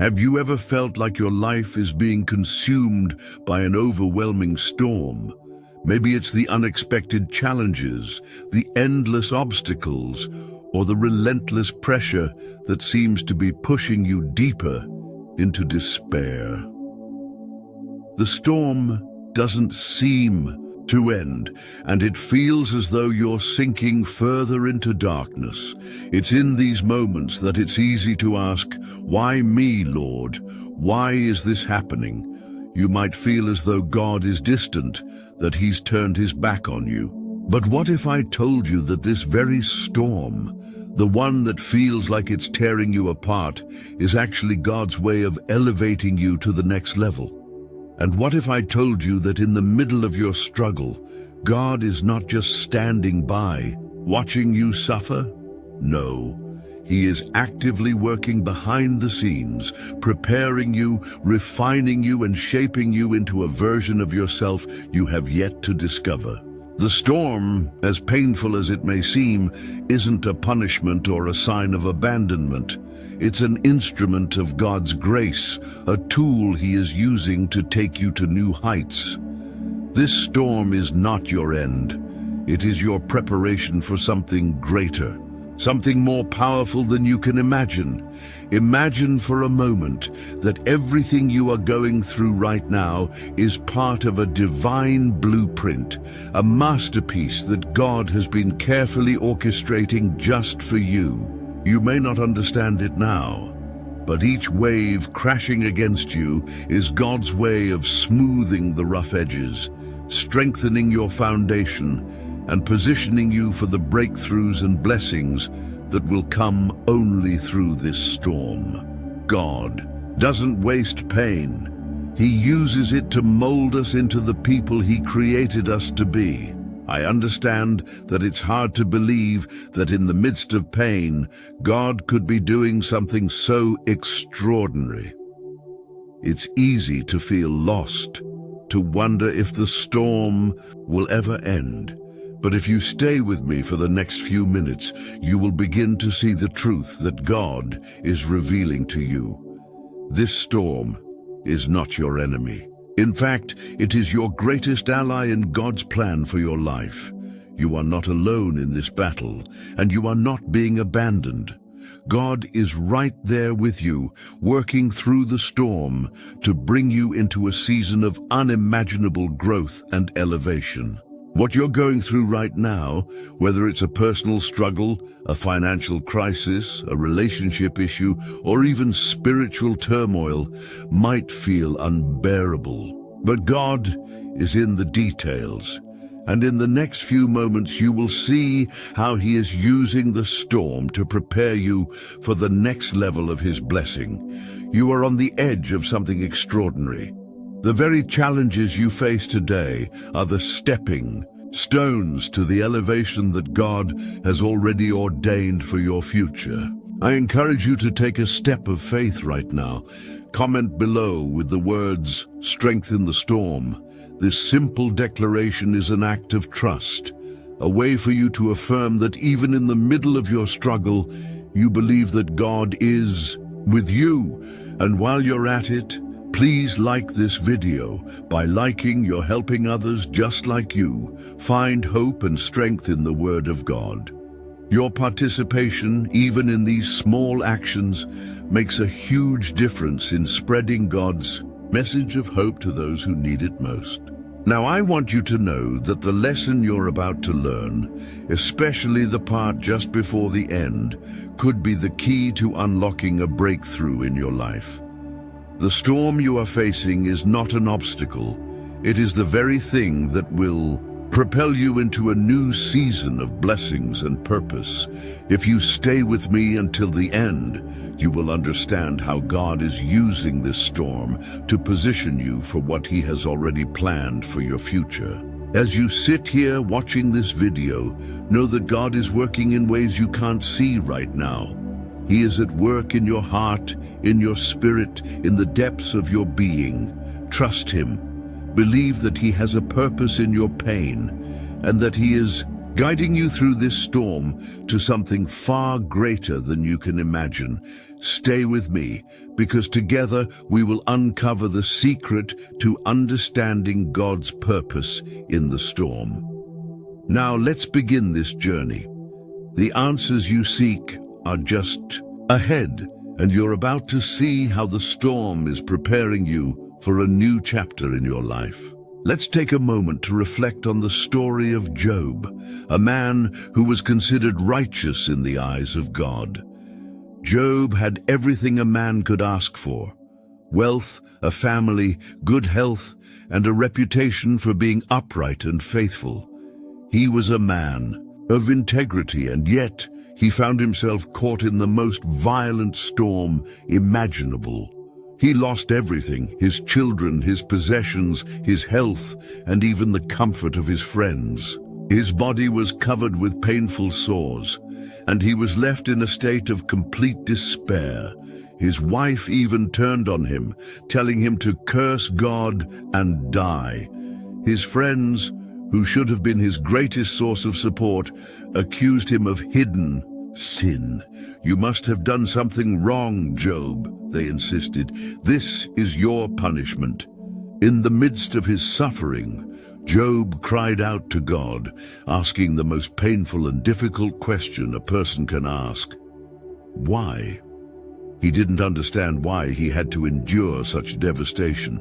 Have you ever felt like your life is being consumed by an overwhelming storm? Maybe it's the unexpected challenges, the endless obstacles, or the relentless pressure that seems to be pushing you deeper into despair. The storm doesn't seem to end, and it feels as though you're sinking further into darkness. It's in these moments that it's easy to ask, "Why me, Lord? Why is this happening?" You might feel as though God is distant, that He's turned His back on you. But what if I told you that this very storm, the one that feels like it's tearing you apart, is actually God's way of elevating you to the next level? And what if I told you that in the middle of your struggle, God is not just standing by, watching you suffer? No, He is actively working behind the scenes, preparing you, refining you, and shaping you into a version of yourself you have yet to discover. The storm, as painful as it may seem, isn't a punishment or a sign of abandonment. It's an instrument of God's grace, a tool He is using to take you to new heights. This storm is not your end. It is your preparation for something greater, something more powerful than you can imagine. Imagine for a moment that everything you are going through right now is part of a divine blueprint, a masterpiece that God has been carefully orchestrating just for you. You may not understand it now, but each wave crashing against you is God's way of smoothing the rough edges, strengthening your foundation, and positioning you for the breakthroughs and blessings that will come only through this storm. God doesn't waste pain. He uses it to mold us into the people He created us to be. I understand that it's hard to believe that in the midst of pain, God could be doing something so extraordinary. It's easy to feel lost, to wonder if the storm will ever end. But if you stay with me for the next few minutes, you will begin to see the truth that God is revealing to you. This storm is not your enemy. In fact, it is your greatest ally in God's plan for your life. You are not alone in this battle, and you are not being abandoned. God is right there with you, working through the storm to bring you into a season of unimaginable growth and elevation. What you're going through right now, whether it's a personal struggle, a financial crisis, a relationship issue, or even spiritual turmoil, might feel unbearable. But God is in the details, and in the next few moments you will see how He is using the storm to prepare you for the next level of His blessing. You are on the edge of something extraordinary. The very challenges you face today are the stepping stones to the elevation that God has already ordained for your future. I encourage you to take a step of faith right now. Comment below with the words, "Strength in the storm." This simple declaration is an act of trust, a way for you to affirm that even in the middle of your struggle, you believe that God is with you. And while you're at it, please like this video. By liking, you're helping others just like you find hope and strength in the Word of God. Your participation, even in these small actions, makes a huge difference in spreading God's message of hope to those who need it most. Now, I want you to know that the lesson you're about to learn, especially the part just before the end, could be the key to unlocking a breakthrough in your life. The storm you are facing is not an obstacle. It is the very thing that will propel you into a new season of blessings and purpose. If you stay with me until the end, you will understand how God is using this storm to position you for what He has already planned for your future. As you sit here watching this video, know that God is working in ways you can't see right now. He is at work in your heart, in your spirit, in the depths of your being. Trust Him. Believe that He has a purpose in your pain, and that He is guiding you through this storm to something far greater than you can imagine. Stay with me, because together we will uncover the secret to understanding God's purpose in the storm. Now let's begin this journey. The answers you seek are just ahead, and you're about to see how the storm is preparing you for a new chapter in your life. Let's take a moment to reflect on the story of Job, a man who was considered righteous in the eyes of God. Job had everything a man could ask for: wealth, a family, good health, and a reputation for being upright and faithful. He was a man of integrity, and yet he found himself caught in the most violent storm imaginable. He lost everything: his children, his possessions, his health, and even the comfort of his friends. His body was covered with painful sores, and he was left in a state of complete despair. His wife even turned on him, telling him to curse God and die. His friends, who should have been his greatest source of support, accused him of hidden sin. "You must have done something wrong, Job," they insisted. "This is your punishment." In the midst of his suffering, Job cried out to God, asking the most painful and difficult question a person can ask: why? He didn't understand why he had to endure such devastation,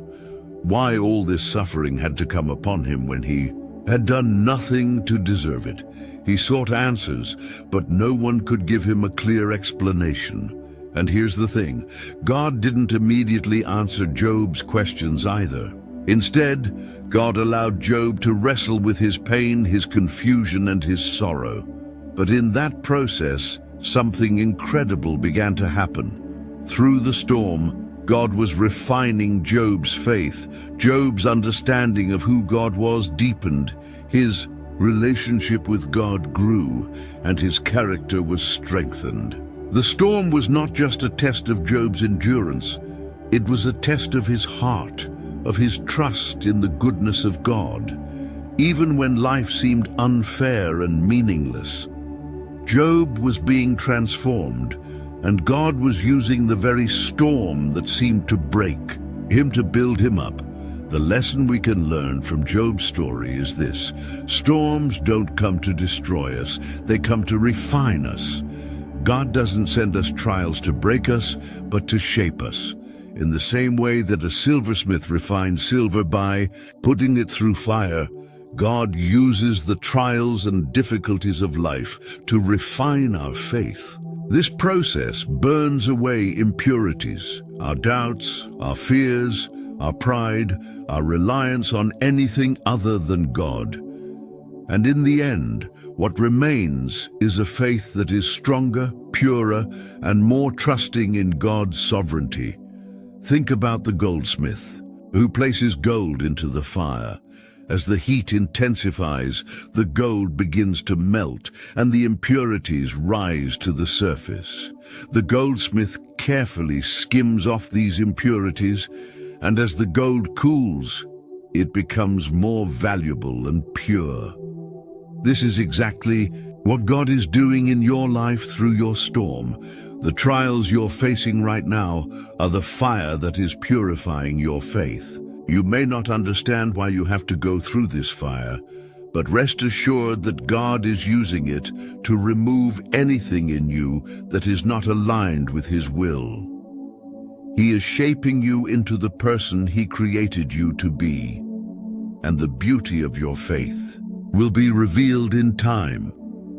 why all this suffering had to come upon him when he had done nothing to deserve it. He sought answers, but no one could give him a clear explanation. And here's the thing: God didn't immediately answer Job's questions either. Instead, God allowed Job to wrestle with his pain, his confusion, and his sorrow. But in that process, something incredible began to happen. Through the storm, God was refining Job's faith. Job's understanding of who God was deepened. His relationship with God grew, and his character was strengthened. The storm was not just a test of Job's endurance. It was a test of his heart, of his trust in the goodness of God. Even when life seemed unfair and meaningless, Job was being transformed, and God was using the very storm that seemed to break him to build him up. The lesson we can learn from Job's story is this: storms don't come to destroy us, they come to refine us. God doesn't send us trials to break us, but to shape us. In the same way that a silversmith refines silver by putting it through fire, God uses the trials and difficulties of life to refine our faith. This process burns away impurities, our doubts, our fears, our pride, our reliance on anything other than God. And in the end, what remains is a faith that is stronger, purer, and more trusting in God's sovereignty. Think about the goldsmith, who places gold into the fire. As the heat intensifies, the gold begins to melt, and the impurities rise to the surface. The goldsmith carefully skims off these impurities, and as the gold cools, it becomes more valuable and pure. This is exactly what God is doing in your life through your storm. The trials you're facing right now are the fire that is purifying your faith. You may not understand why you have to go through this fire, but rest assured that God is using it to remove anything in you that is not aligned with His will. He is shaping you into the person He created you to be, and the beauty of your faith will be revealed in time.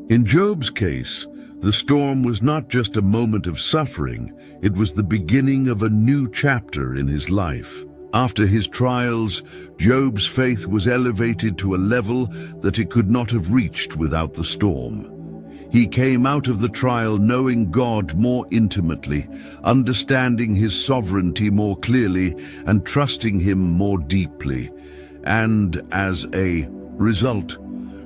In Job's case, the storm was not just a moment of suffering, it was the beginning of a new chapter in his life. After his trials, Job's faith was elevated to a level that it could not have reached without the storm. He came out of the trial knowing God more intimately, understanding His sovereignty more clearly, and trusting Him more deeply. And as a result,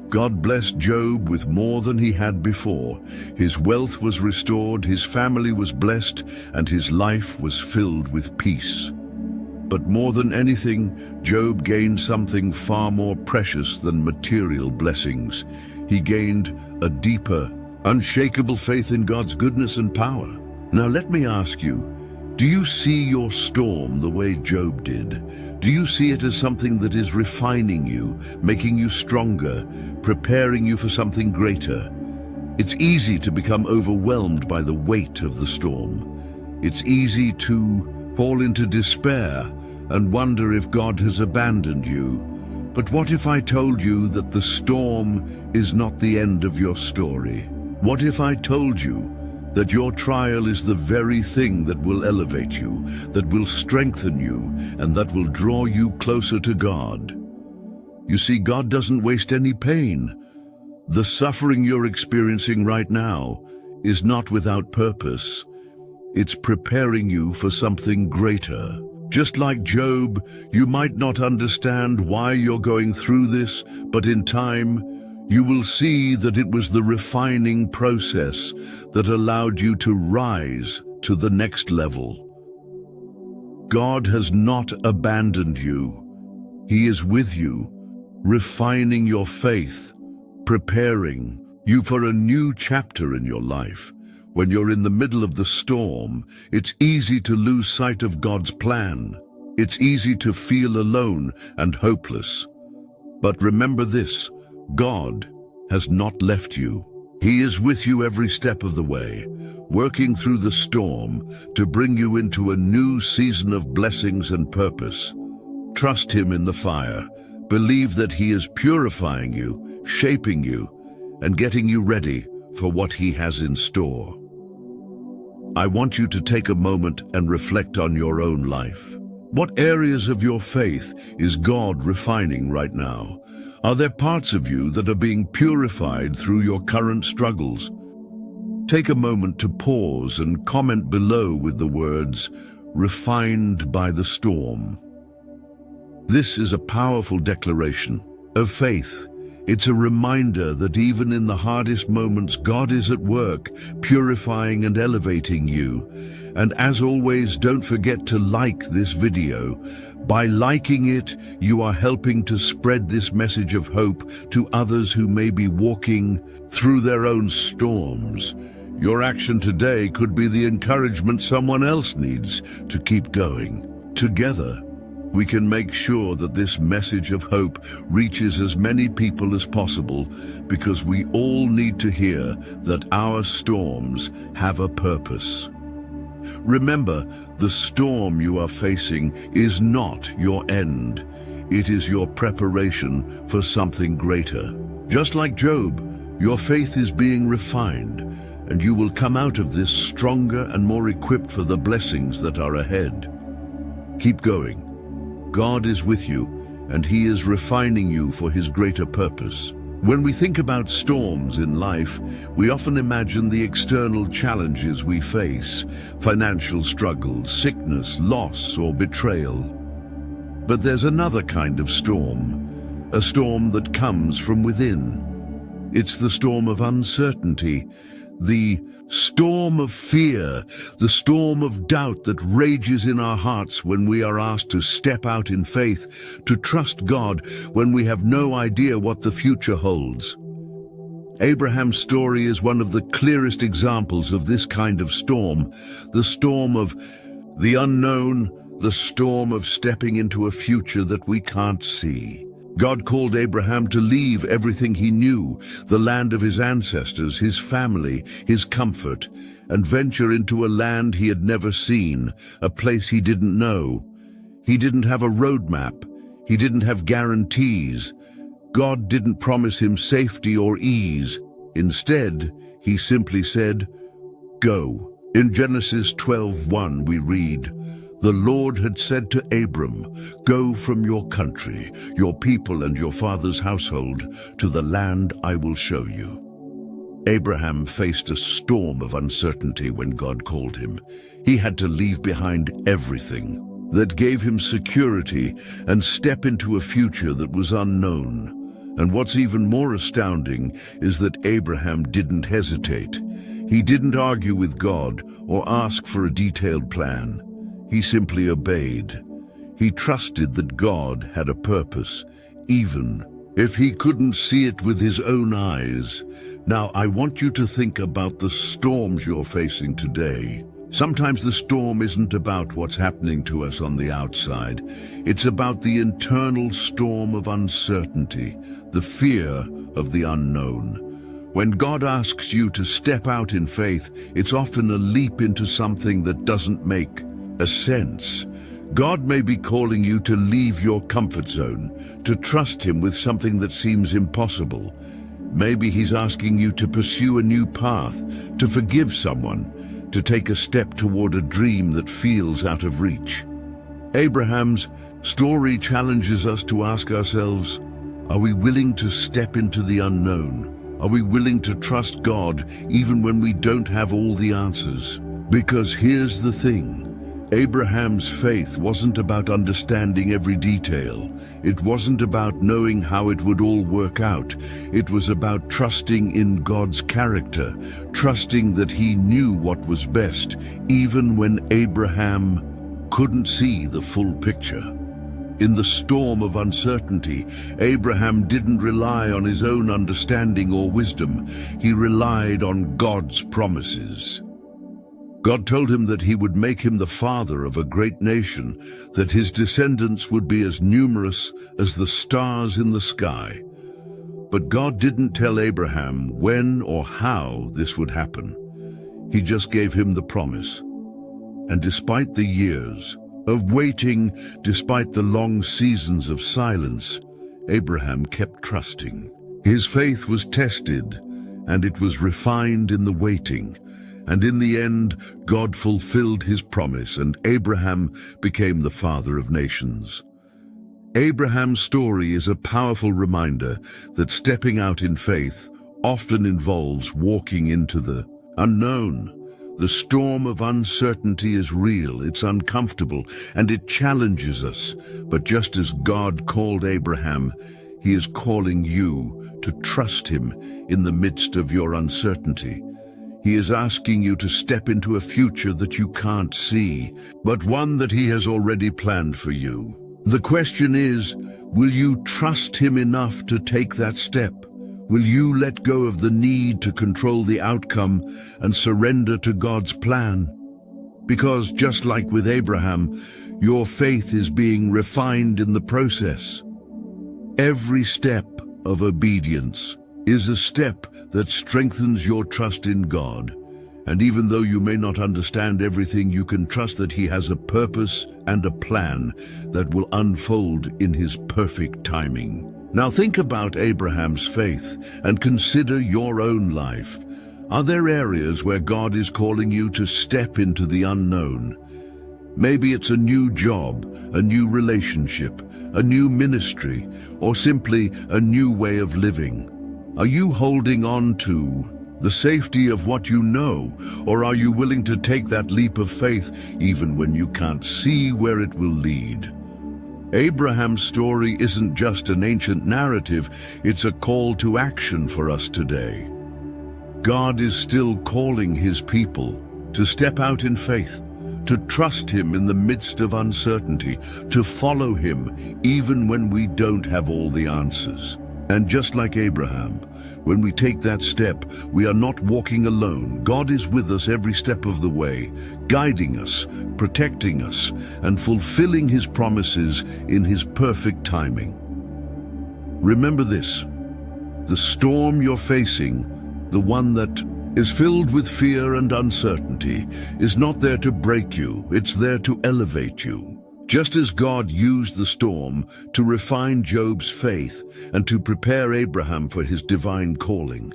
God blessed Job with more than he had before. His wealth was restored, his family was blessed, and his life was filled with peace. But more than anything, Job gained something far more precious than material blessings. he gained a deeper, unshakable faith in God's goodness and power. Now let me ask you, do you see your storm the way Job did? Do you see it as something that is refining you, making you stronger, preparing you for something greater? It's easy to become overwhelmed by the weight of the storm. It's easy to fall into despair and wonder if God has abandoned you. But what if I told you that the storm is not the end of your story? What if I told you that your trial is the very thing that will elevate you, that will strengthen you, and that will draw you closer to God? You see, God doesn't waste any pain. The suffering you're experiencing right now is not without purpose. It's preparing you for something greater. Just like Job, you might not understand why you're going through this, but in time, you will see that it was the refining process that allowed you to rise to the next level. God has not abandoned you. He is with you, refining your faith, preparing you for a new chapter in your life. When you're in the middle of the storm, it's easy to lose sight of God's plan. It's easy to feel alone and hopeless. But remember this, God has not left you. He is with you every step of the way, working through the storm to bring you into a new season of blessings and purpose. Trust Him in the fire. Believe that He is purifying you, shaping you, and getting you ready for what He has in store. I want you to take a moment and reflect on your own life. What areas of your faith is God refining right now? Are there parts of you that are being purified through your current struggles? Take a moment to pause and comment below with the words, "Refined by the storm." This is a powerful declaration of faith. It's a reminder that even in the hardest moments, God is at work, purifying and elevating you. And as always, don't forget to like this video. By liking it, you are helping to spread this message of hope to others who may be walking through their own storms. Your action today could be the encouragement someone else needs to keep going. Together, we can make sure that this message of hope reaches as many people as possible, because we all need to hear that our storms have a purpose. Remember, the storm you are facing is not your end. It is your preparation for something greater. Just like Job, your faith is being refined, and you will come out of this stronger and more equipped for the blessings that are ahead. Keep going. God is with you, and He is refining you for His greater purpose. When we think about storms in life, we often imagine the external challenges we face, financial struggles, sickness, loss, or betrayal. But there's another kind of storm, a storm that comes from within. It's the storm of uncertainty, the storm of fear, the storm of doubt that rages in our hearts when we are asked to step out in faith, to trust God when we have no idea what the future holds. Abraham's story is one of the clearest examples of this kind of storm, the storm of the unknown, the storm of stepping into a future that we can't see. God called Abraham to leave everything he knew, the land of his ancestors, his family, his comfort, and venture into a land he had never seen, a place he didn't know. He didn't have a roadmap. He didn't have guarantees. God didn't promise him safety or ease. Instead, He simply said, "Go." In Genesis 12:1 we read, "The Lord had said to Abram, 'Go from your country, your people and your father's household to the land I will show you.'" Abraham faced a storm of uncertainty when God called him. He had to leave behind everything that gave him security and step into a future that was unknown. And what's even more astounding is that Abraham didn't hesitate. He didn't argue with God or ask for a detailed plan. He simply obeyed. He trusted that God had a purpose, even if he couldn't see it with his own eyes. Now, I want you to think about the storms you're facing today. Sometimes the storm isn't about what's happening to us on the outside. It's about the internal storm of uncertainty, the fear of the unknown. When God asks you to step out in faith, it's often a leap into something that doesn't make a sense. God may be calling you to leave your comfort zone, to trust Him with something that seems impossible. Maybe He's asking you to pursue a new path, to forgive someone, to take a step toward a dream that feels out of reach. Abraham's story challenges us to ask ourselves, are we willing to step into the unknown? Are we willing to trust God even when we don't have all the answers? Because here's the thing. Abraham's faith wasn't about understanding every detail. It wasn't about knowing how it would all work out. It was about trusting in God's character, trusting that He knew what was best, even when Abraham couldn't see the full picture. In the storm of uncertainty, Abraham didn't rely on his own understanding or wisdom. He relied on God's promises. God told him that He would make him the father of a great nation, that his descendants would be as numerous as the stars in the sky. But God didn't tell Abraham when or how this would happen. He just gave him the promise. And despite the years of waiting, despite the long seasons of silence, Abraham kept trusting. His faith was tested, and it was refined in the waiting. And in the end, God fulfilled His promise, and Abraham became the father of nations. Abraham's story is a powerful reminder that stepping out in faith often involves walking into the unknown. The storm of uncertainty is real, it's uncomfortable, and it challenges us. But just as God called Abraham, He is calling you to trust Him in the midst of your uncertainty. He is asking you to step into a future that you can't see, but one that He has already planned for you. The question is, will you trust Him enough to take that step? Will you let go of the need to control the outcome and surrender to God's plan? Because just like with Abraham, your faith is being refined in the process. Every step of obedience is a step that strengthens your trust in God. And even though you may not understand everything, you can trust that He has a purpose and a plan that will unfold in His perfect timing. Now think about Abraham's faith and consider your own life. Are there areas where God is calling you to step into the unknown? Maybe it's a new job, a new relationship, a new ministry, or simply a new way of living. Are you holding on to the safety of what you know, or are you willing to take that leap of faith even when you can't see where it will lead? Abraham's story isn't just an ancient narrative, it's a call to action for us today. God is still calling His people to step out in faith, to trust Him in the midst of uncertainty, to follow Him even when we don't have all the answers. And just like Abraham, when we take that step, we are not walking alone. God is with us every step of the way, guiding us, protecting us, and fulfilling His promises in His perfect timing. Remember this: the storm you're facing, the one that is filled with fear and uncertainty, is not there to break you, it's there to elevate you. Just as God used the storm to refine Job's faith and to prepare Abraham for his divine calling,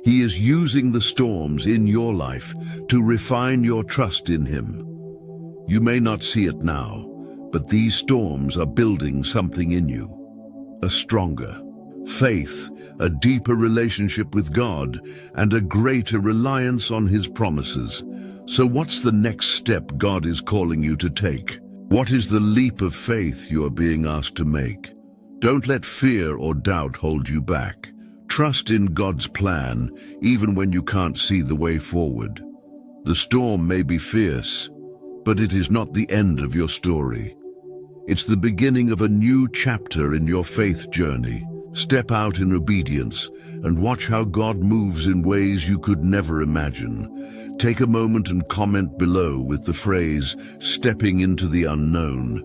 He is using the storms in your life to refine your trust in Him. You may not see it now, but these storms are building something in you. A stronger faith, a deeper relationship with God, and a greater reliance on His promises. So what's the next step God is calling you to take? What is the leap of faith you are being asked to make? Don't let fear or doubt hold you back. Trust in God's plan, even when you can't see the way forward. The storm may be fierce, but it is not the end of your story. It's the beginning of a new chapter in your faith journey. Step out in obedience and watch how God moves in ways you could never imagine. Take a moment and comment below with the phrase, "stepping into the unknown."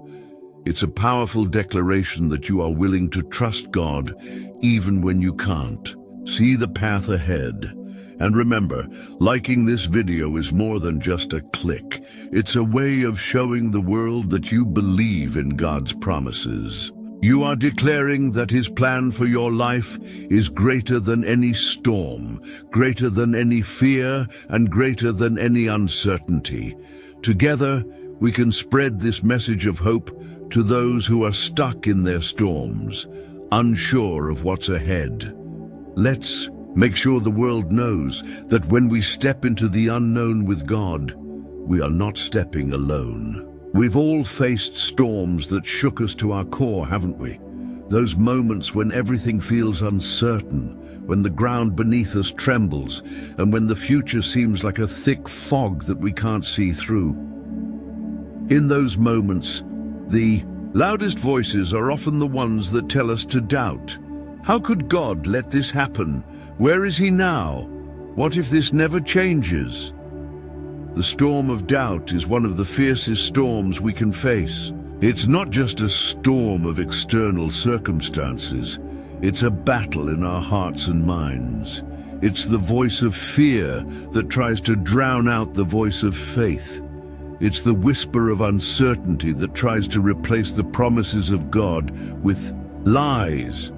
It's a powerful declaration that you are willing to trust God even when you can't. See the path ahead. And remember, liking this video is more than just a click. It's a way of showing the world that you believe in God's promises. You are declaring that His plan for your life is greater than any storm, greater than any fear, and greater than any uncertainty. Together, we can spread this message of hope to those who are stuck in their storms, unsure of what's ahead. Let's make sure the world knows that when we step into the unknown with God, we are not stepping alone. We've all faced storms that shook us to our core, haven't we? Those moments when everything feels uncertain, when the ground beneath us trembles, and when the future seems like a thick fog that we can't see through. In those moments, the loudest voices are often the ones that tell us to doubt. How could God let this happen? Where is He now? What if this never changes? The storm of doubt is one of the fiercest storms we can face. It's not just a storm of external circumstances. It's a battle in our hearts and minds. It's the voice of fear that tries to drown out the voice of faith. It's the whisper of uncertainty that tries to replace the promises of God with lies.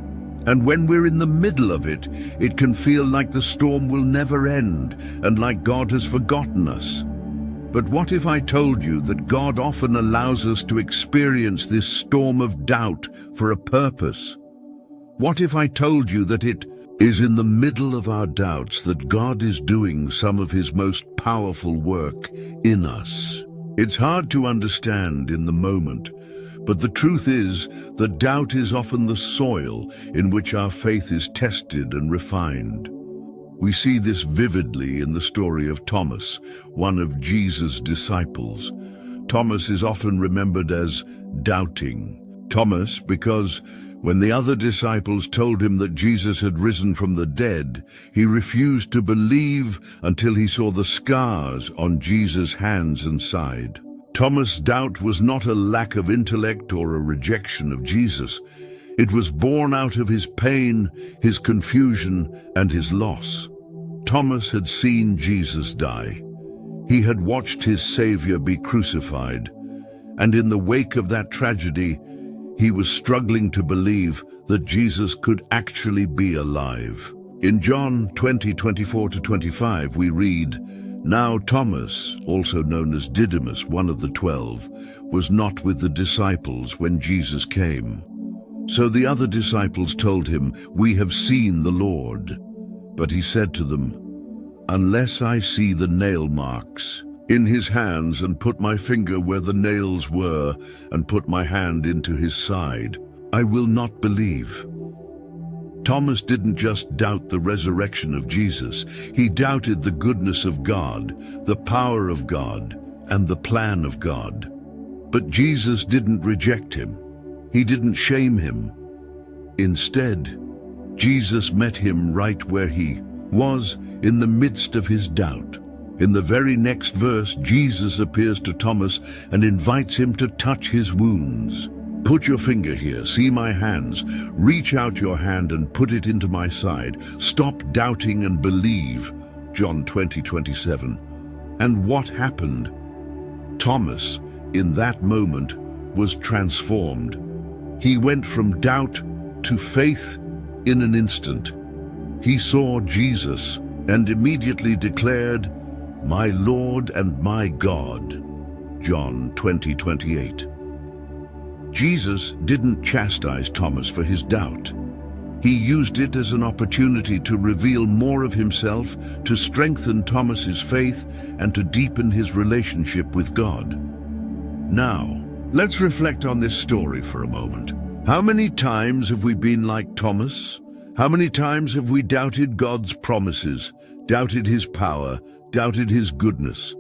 And when we're in the middle of it, it can feel like the storm will never end and like God has forgotten us. But what if I told you that God often allows us to experience this storm of doubt for a purpose? What if I told you that it is in the middle of our doubts that God is doing some of His most powerful work in us? It's hard to understand in the moment, but the truth is that doubt is often the soil in which our faith is tested and refined. We see this vividly in the story of Thomas, one of Jesus' disciples. Thomas is often remembered as doubting Thomas because when the other disciples told him that Jesus had risen from the dead, he refused to believe until he saw the scars on Jesus' hands and side. Thomas' doubt was not a lack of intellect or a rejection of Jesus. It was born out of his pain, his confusion, and his loss. Thomas had seen Jesus die. He had watched his Savior be crucified. And in the wake of that tragedy, he was struggling to believe that Jesus could actually be alive. In John 20:24-25, we read, "Now Thomas, also known as Didymus, one of the 12, was not with the disciples when Jesus came. So the other disciples told him, 'We have seen the Lord.' But he said to them, 'Unless I see the nail marks in his hands and put my finger where the nails were and put my hand into his side, I will not believe.'" Thomas didn't just doubt the resurrection of Jesus. He doubted the goodness of God, the power of God, and the plan of God. But Jesus didn't reject him. He didn't shame him. Instead, Jesus met him right where he was, in the midst of his doubt. In the very next verse, Jesus appears to Thomas and invites him to touch his wounds. "Put your finger here, see my hands. Reach out your hand and put it into my side. Stop doubting and believe." John 20:27. And what happened? Thomas, in that moment, was transformed. He went from doubt to faith in an instant. He saw Jesus and immediately declared, "My Lord and my God." John 20:28. Jesus didn't chastise Thomas for his doubt. He used it as an opportunity to reveal more of himself, to strengthen Thomas's faith, and to deepen his relationship with God. Now, let's reflect on this story for a moment. How many times have we been like Thomas? How many times have we doubted God's promises, doubted His power, doubted His goodness?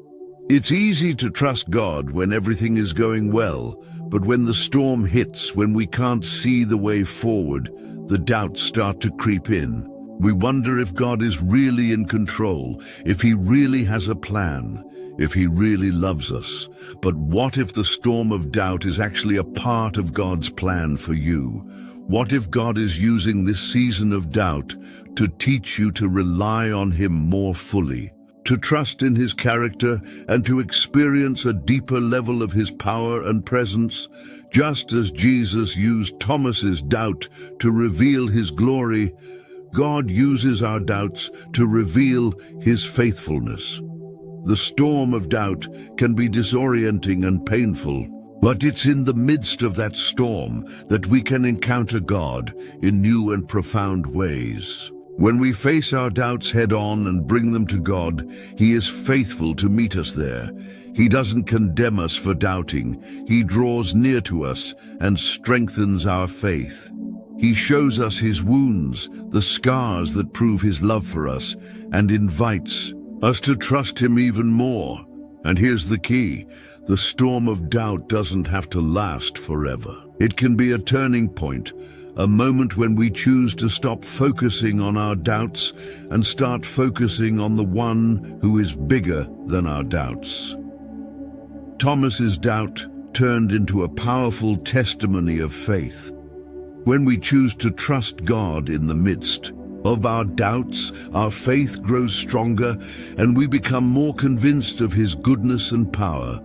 It's easy to trust God when everything is going well, but when the storm hits, when we can't see the way forward, the doubts start to creep in. We wonder if God is really in control, if He really has a plan, if He really loves us. But what if the storm of doubt is actually a part of God's plan for you? What if God is using this season of doubt to teach you to rely on Him more fully, to trust in His character, and to experience a deeper level of His power and presence? Just as Jesus used Thomas's doubt to reveal His glory, God uses our doubts to reveal His faithfulness. The storm of doubt can be disorienting and painful, but it's in the midst of that storm that we can encounter God in new and profound ways. When we face our doubts head-on and bring them to God, He is faithful to meet us there. He doesn't condemn us for doubting. He draws near to us and strengthens our faith. He shows us His wounds, the scars that prove His love for us, and invites us to trust Him even more. And here's the key: the storm of doubt doesn't have to last forever. It can be a turning point, a moment when we choose to stop focusing on our doubts and start focusing on the One who is bigger than our doubts. Thomas's doubt turned into a powerful testimony of faith. When we choose to trust God in the midst of our doubts, our faith grows stronger and we become more convinced of His goodness and power.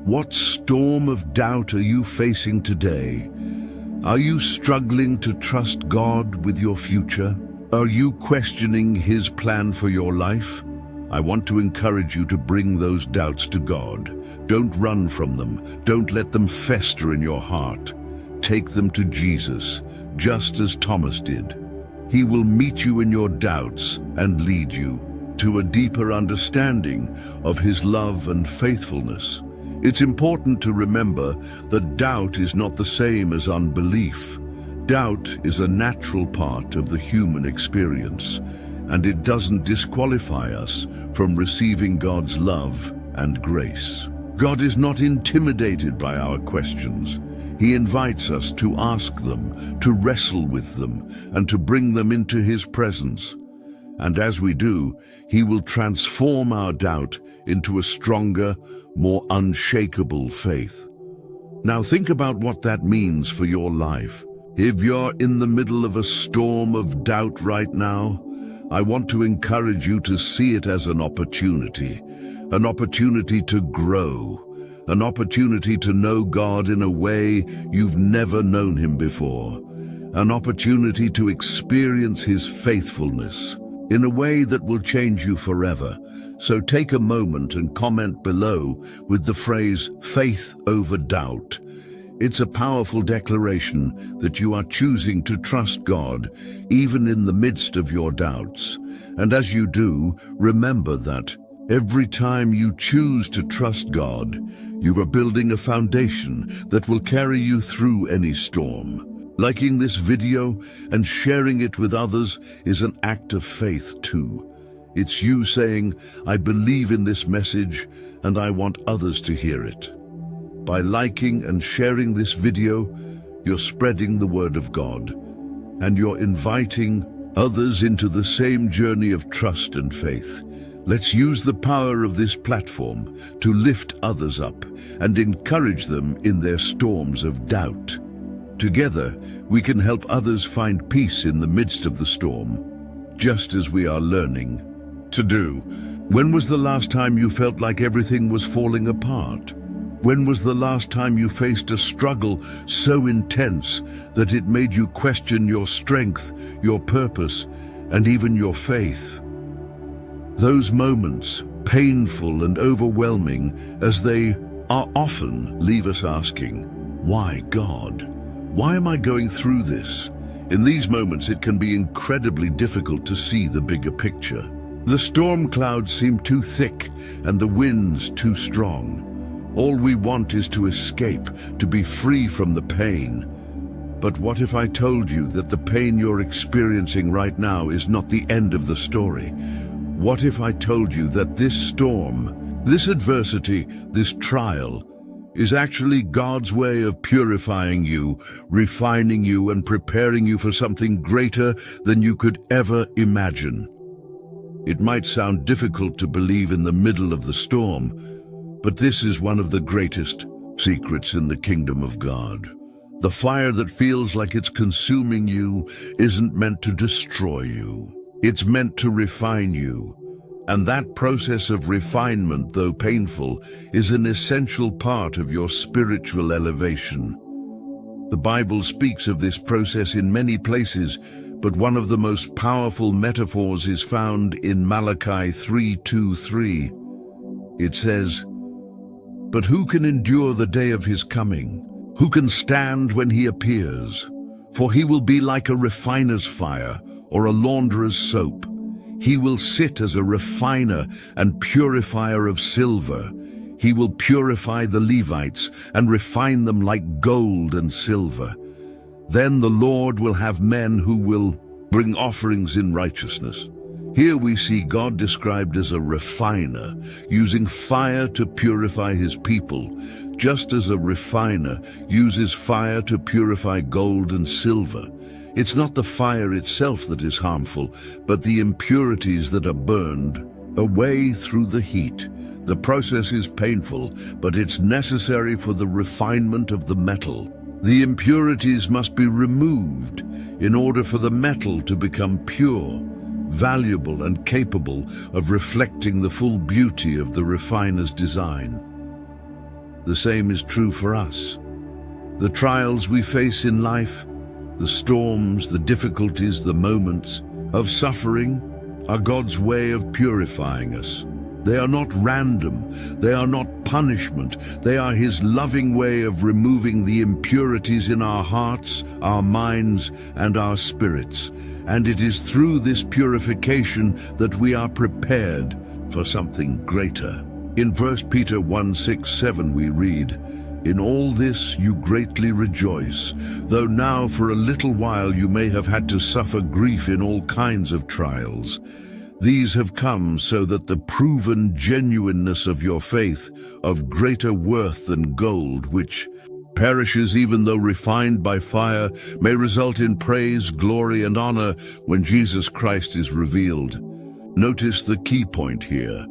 What storm of doubt are you facing today? Are you struggling to trust God with your future? Are you questioning His plan for your life? I want to encourage you to bring those doubts to God. Don't run from them. Don't let them fester in your heart. Take them to Jesus, just as Thomas did. He will meet you in your doubts and lead you to a deeper understanding of His love and faithfulness. It's important to remember that doubt is not the same as unbelief. Doubt is a natural part of the human experience, and it doesn't disqualify us from receiving God's love and grace. God is not intimidated by our questions. He invites us to ask them, to wrestle with them, and to bring them into His presence. And as we do, He will transform our doubt into a stronger, more unshakable faith. Now think about what that means for your life. If you're in the middle of a storm of doubt right now, I want to encourage you to see it as an opportunity to grow, an opportunity to know God in a way you've never known Him before, an opportunity to experience His faithfulness in a way that will change you forever. So take a moment and comment below with the phrase "faith over doubt." It's a powerful declaration that you are choosing to trust God even in the midst of your doubts. And as you do, remember that every time you choose to trust God, you are building a foundation that will carry you through any storm. Liking this video and sharing it with others is an act of faith too. It's you saying, "I believe in this message and I want others to hear it." By liking and sharing this video, you're spreading the word of God, and you're inviting others into the same journey of trust and faith. Let's use the power of this platform to lift others up and encourage them in their storms of doubt. Together, we can help others find peace in the midst of the storm, just as we are learning to do. When was the last time you felt like everything was falling apart? When was the last time you faced a struggle so intense that it made you question your strength, your purpose, and even your faith? Those moments, painful and overwhelming as they are, often leave us asking, "Why, God? Why am I going through this?" In these moments, it can be incredibly difficult to see the bigger picture. The storm clouds seem too thick and the winds too strong. All we want is to escape, to be free from the pain. But what if I told you that the pain you're experiencing right now is not the end of the story? What if I told you that this storm, this adversity, this trial, is actually God's way of purifying you, refining you, and preparing you for something greater than you could ever imagine. It might sound difficult to believe in the middle of the storm, but this is one of the greatest secrets in the kingdom of God. The fire that feels like it's consuming you isn't meant to destroy you. It's meant to refine you. And that process of refinement, though painful, is an essential part of your spiritual elevation. The Bible speaks of this process in many places, but one of the most powerful metaphors is found in Malachi 3:2-3. It says, "But who can endure the day of his coming? Who can stand when he appears? For he will be like a refiner's fire or a launderer's soap. He will sit as a refiner and purifier of silver. He will purify the Levites and refine them like gold and silver. Then the Lord will have men who will bring offerings in righteousness." Here we see God described as a refiner, using fire to purify his people, just as a refiner uses fire to purify gold and silver. It's not the fire itself that is harmful, but the impurities that are burned away through the heat. The process is painful, but it's necessary for the refinement of the metal. The impurities must be removed in order for the metal to become pure, valuable, and capable of reflecting the full beauty of the refiner's design. The same is true for us. The trials we face in life, the storms, the difficulties, the moments of suffering are God's way of purifying us. They are not random. They are not punishment. They are his loving way of removing the impurities in our hearts, our minds, and our spirits. And it is through this purification that we are prepared for something greater. In 1 Peter 1:6-7 we read, "In all this you greatly rejoice, though now for a little while you may have had to suffer grief in all kinds of trials. These have come so that the proven genuineness of your faith, of greater worth than gold, which perishes even though refined by fire, may result in praise, glory, and honor when Jesus Christ is revealed." Notice the key point here.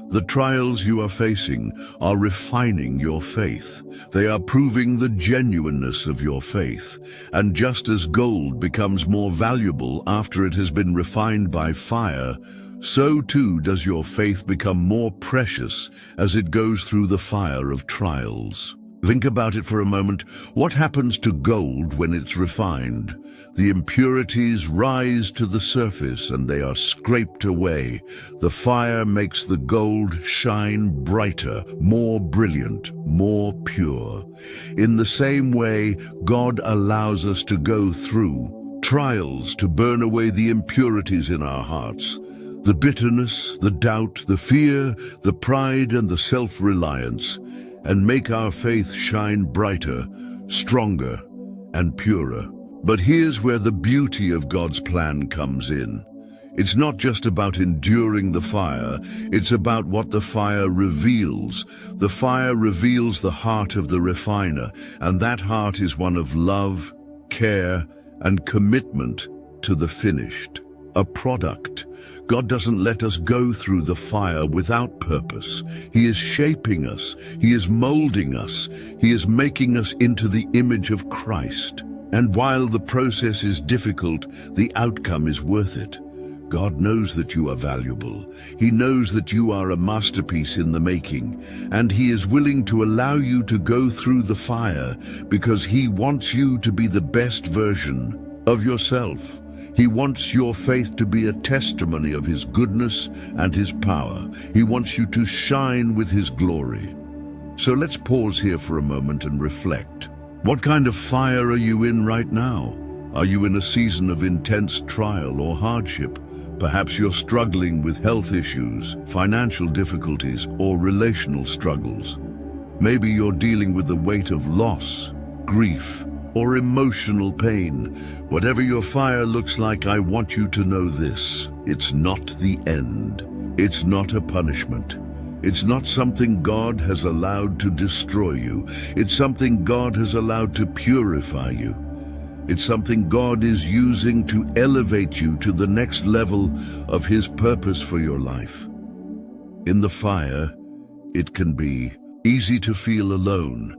The trials you are facing are refining your faith. They are proving the genuineness of your faith. And just as gold becomes more valuable after it has been refined by fire, so too does your faith become more precious as it goes through the fire of trials. Think about it for a moment. What happens to gold when it's refined? The impurities rise to the surface and they are scraped away. The fire makes the gold shine brighter, more brilliant, more pure. In the same way, God allows us to go through trials to burn away the impurities in our hearts. The bitterness, the doubt, the fear, the pride, and the self-reliance, and make our faith shine brighter, stronger, and purer. But here's where the beauty of God's plan comes in. It's not just about enduring the fire, it's about what the fire reveals. The fire reveals the heart of the refiner, and that heart is one of love, care, and commitment to the finished. A product. God doesn't let us go through the fire without purpose. He is shaping us. He is molding us. He is making us into the image of Christ. And while the process is difficult, the outcome is worth it. God knows that you are valuable. He knows that you are a masterpiece in the making, and He is willing to allow you to go through the fire because He wants you to be the best version of yourself. He wants your faith to be a testimony of His goodness and His power. He wants you to shine with His glory. So let's pause here for a moment and reflect. What kind of fire are you in right now? Are you in a season of intense trial or hardship? Perhaps you're struggling with health issues, financial difficulties, or relational struggles. Maybe you're dealing with the weight of loss, grief, or emotional pain. Whatever your fire looks like, I want you to know this. It's not the end. It's not a punishment. It's not something God has allowed to destroy you. It's something God has allowed to purify you. It's something God is using to elevate you to the next level of His purpose for your life. In the fire, it can be easy to feel alone.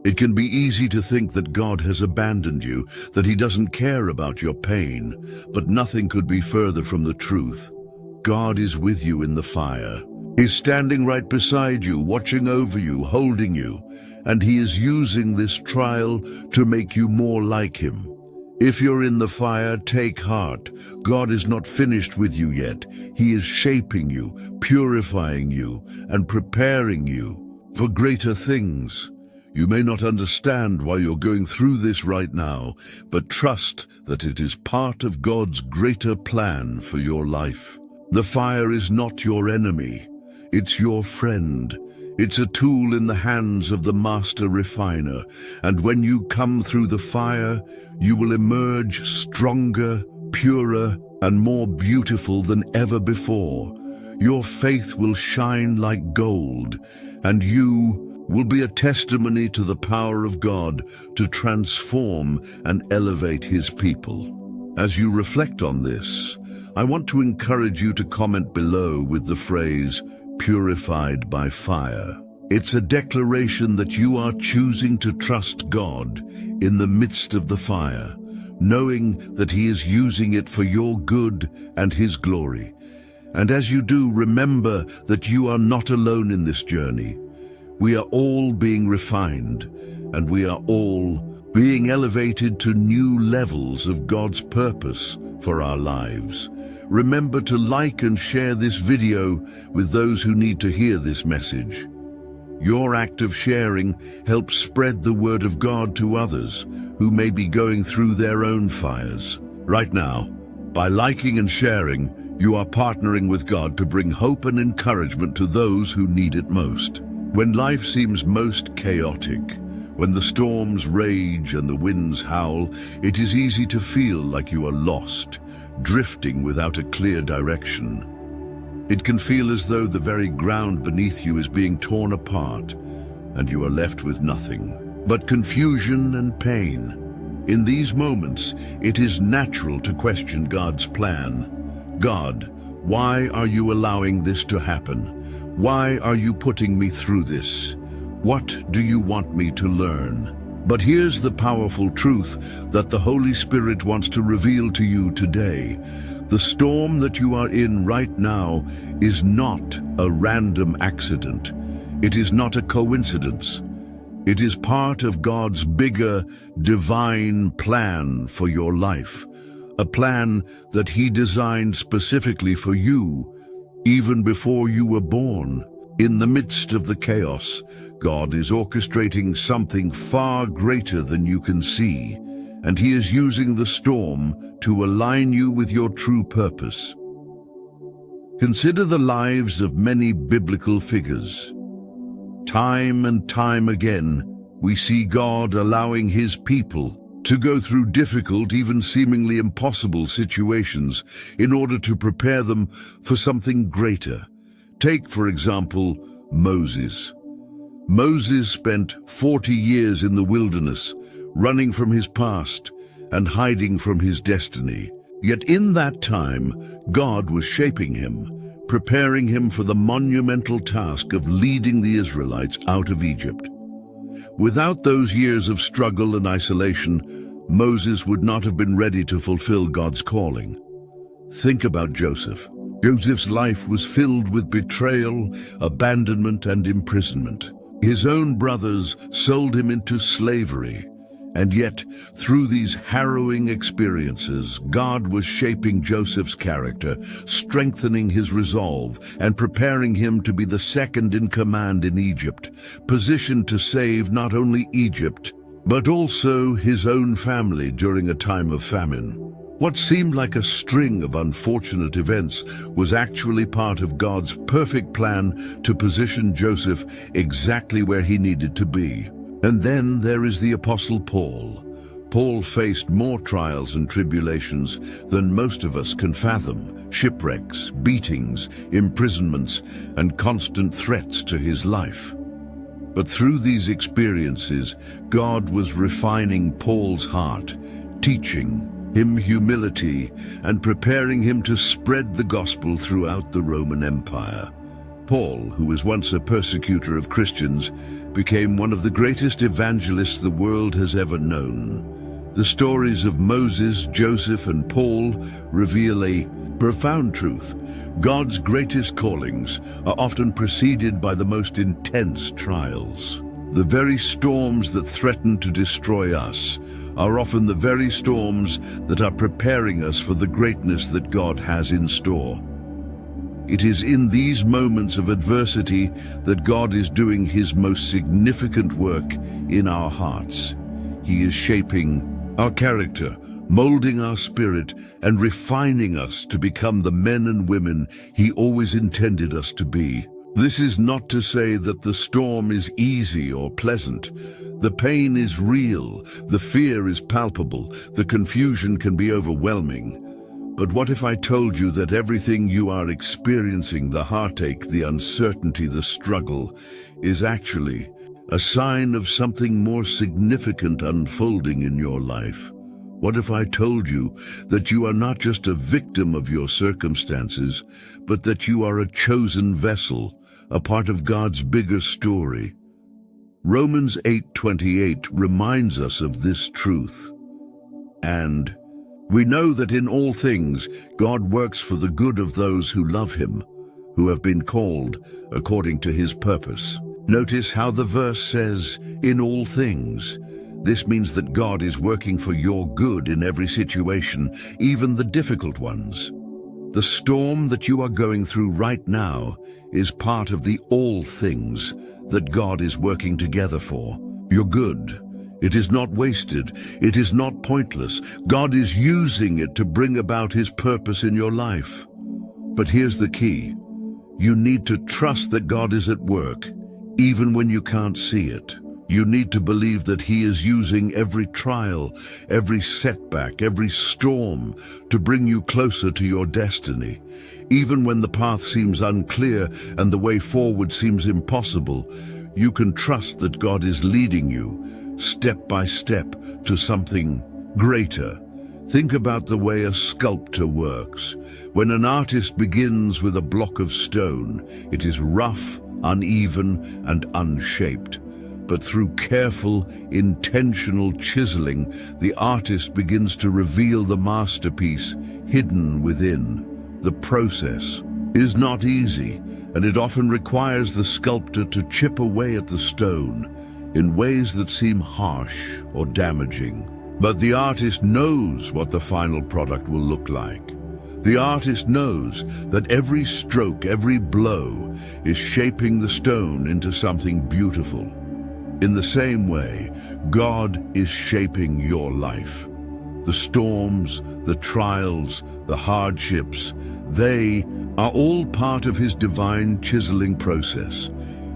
It can be easy to think that God has abandoned you, that He doesn't care about your pain, but nothing could be further from the truth. God is with you in the fire. He's standing right beside you, watching over you, holding you, and He is using this trial to make you more like Him. If you're in the fire, take heart. God is not finished with you yet. He is shaping you, purifying you, and preparing you for greater things. You may not understand why you're going through this right now, but trust that it is part of God's greater plan for your life. The fire is not your enemy. It's your friend. It's a tool in the hands of the master refiner, and when you come through the fire, you will emerge stronger, purer, and more beautiful than ever before. Your faith will shine like gold, and you will be a testimony to the power of God to transform and elevate His people. As you reflect on this, I want to encourage you to comment below with the phrase, "Purified by fire." It's a declaration that you are choosing to trust God in the midst of the fire, knowing that He is using it for your good and His glory. And as you do, remember that you are not alone in this journey. We are all being refined, and we are all being elevated to new levels of God's purpose for our lives. Remember to like and share this video with those who need to hear this message. Your act of sharing helps spread the word of God to others who may be going through their own fires. Right now, by liking and sharing, you are partnering with God to bring hope and encouragement to those who need it most. When life seems most chaotic, when the storms rage and the winds howl, it is easy to feel like you are lost, drifting without a clear direction. It can feel as though the very ground beneath you is being torn apart, and you are left with nothing but confusion and pain. In these moments, it is natural to question God's plan. God, why are you allowing this to happen? Why are you putting me through this? What do you want me to learn? But here's the powerful truth that the Holy Spirit wants to reveal to you today. The storm that you are in right now is not a random accident. It is not a coincidence. It is part of God's bigger, divine plan for your life. A plan that He designed specifically for you, even before you were born. In the midst of the chaos, God is orchestrating something far greater than you can see, and He is using the storm to align you with your true purpose. Consider the lives of many biblical figures. Time and time again, we see God allowing His people to go through difficult, even seemingly impossible situations in order to prepare them for something greater. Take, for example, Moses. Moses spent 40 years in the wilderness, running from his past and hiding from his destiny. Yet in that time, God was shaping him, preparing him for the monumental task of leading the Israelites out of Egypt. Without those years of struggle and isolation, Moses would not have been ready to fulfill God's calling. Think about Joseph. Joseph's life was filled with betrayal, abandonment, and imprisonment. His own brothers sold him into slavery. And yet, through these harrowing experiences, God was shaping Joseph's character, strengthening his resolve, and preparing him to be the second in command in Egypt, positioned to save not only Egypt, but also his own family during a time of famine. What seemed like a string of unfortunate events was actually part of God's perfect plan to position Joseph exactly where he needed to be. And then there is the Apostle Paul. Paul faced more trials and tribulations than most of us can fathom: shipwrecks, beatings, imprisonments, and constant threats to his life. But through these experiences, God was refining Paul's heart, teaching him humility and preparing him to spread the gospel throughout the Roman Empire. Paul, who was once a persecutor of Christians, became one of the greatest evangelists the world has ever known. The stories of Moses, Joseph, and Paul reveal a profound truth. God's greatest callings are often preceded by the most intense trials. The very storms that threaten to destroy us are often the very storms that are preparing us for the greatness that God has in store. It is in these moments of adversity that God is doing his most significant work in our hearts. He is shaping our character, molding our spirit, and refining us to become the men and women he always intended us to be. This is not to say that the storm is easy or pleasant. The pain is real, the fear is palpable, the confusion can be overwhelming. But what if I told you that everything you are experiencing, the heartache, the uncertainty, the struggle, is actually a sign of something more significant unfolding in your life? What if I told you that you are not just a victim of your circumstances, but that you are a chosen vessel, a part of God's bigger story? Romans 8:28 reminds us of this truth. And we know that in all things God works for the good of those who love him, who have been called according to his purpose. Notice how the verse says, in all things. This means that God is working for your good in every situation, even the difficult ones. The storm that you are going through right now is part of the all things that God is working together for your good. It is not wasted. It is not pointless. God is using it to bring about his purpose in your life. But here's the key. You need to trust that God is at work, even when you can't see it. You need to believe that he is using every trial, every setback, every storm to bring you closer to your destiny. Even when the path seems unclear and the way forward seems impossible, you can trust that God is leading you step by step to something greater. Think about the way a sculptor works. When an artist begins with a block of stone, it is rough, uneven, and unshaped. But through careful, intentional chiseling, the artist begins to reveal the masterpiece hidden within. The process is not easy, and it often requires the sculptor to chip away at the stone in ways that seem harsh or damaging. But the artist knows what the final product will look like. The artist knows that every stroke, every blow is shaping the stone into something beautiful. In the same way, God is shaping your life. The storms, the trials, the hardships, they are all part of his divine chiseling process.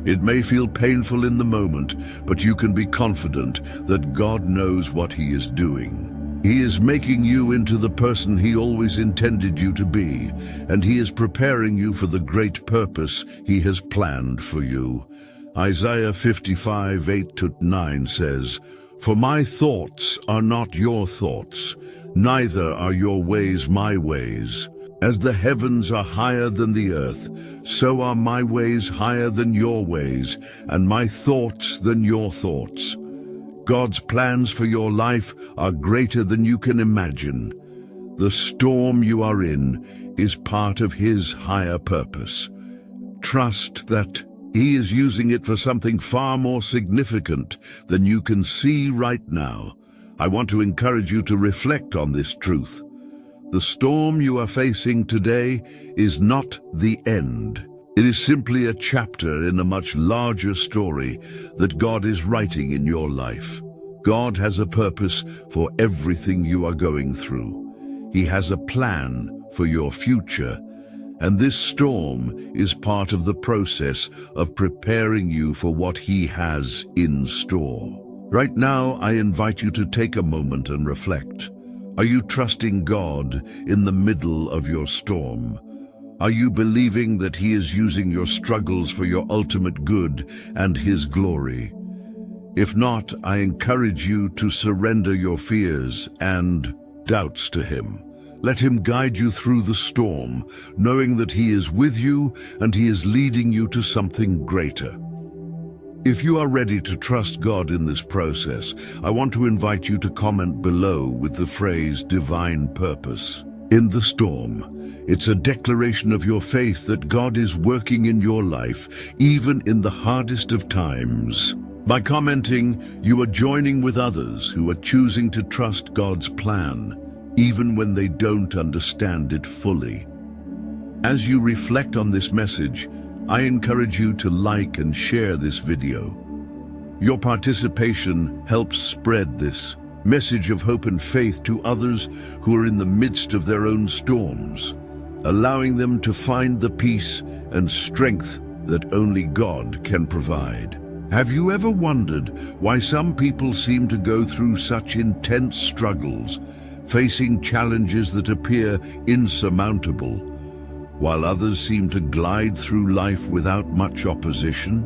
It may feel painful in the moment, but you can be confident that God knows what he is doing. He is making you into the person he always intended you to be, and he is preparing you for the great purpose he has planned for you. Isaiah 55:8-9 says, "For my thoughts are not your thoughts, neither are your ways my ways. As the heavens are higher than the earth, so are my ways higher than your ways, and my thoughts than your thoughts." God's plans for your life are greater than you can imagine. The storm you are in is part of his higher purpose. Trust that he is using it for something far more significant than you can see right now. I want to encourage you to reflect on this truth. The storm you are facing today is not the end. It is simply a chapter in a much larger story that God is writing in your life. God has a purpose for everything you are going through. He has a plan for your future, and this storm is part of the process of preparing you for what he has in store. Right now, I invite you to take a moment and reflect. Are you trusting God in the middle of your storm? Are you believing that He is using your struggles for your ultimate good and His glory? If not, I encourage you to surrender your fears and doubts to Him. Let Him guide you through the storm, knowing that He is with you and He is leading you to something greater. If you are ready to trust God in this process, I want to invite you to comment below with the phrase divine purpose. In the storm, it's a declaration of your faith that God is working in your life, even in the hardest of times. By commenting, you are joining with others who are choosing to trust God's plan, even when they don't understand it fully. As you reflect on this message, I encourage you to like and share this video. Your participation helps spread this message of hope and faith to others who are in the midst of their own storms, allowing them to find the peace and strength that only God can provide. Have you ever wondered why some people seem to go through such intense struggles, facing challenges that appear insurmountable, while others seem to glide through life without much opposition?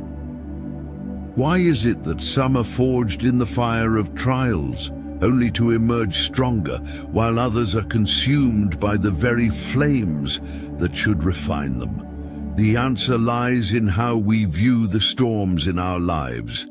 Why is it that some are forged in the fire of trials, only to emerge stronger, while others are consumed by the very flames that should refine them? The answer lies in how we view the storms in our lives,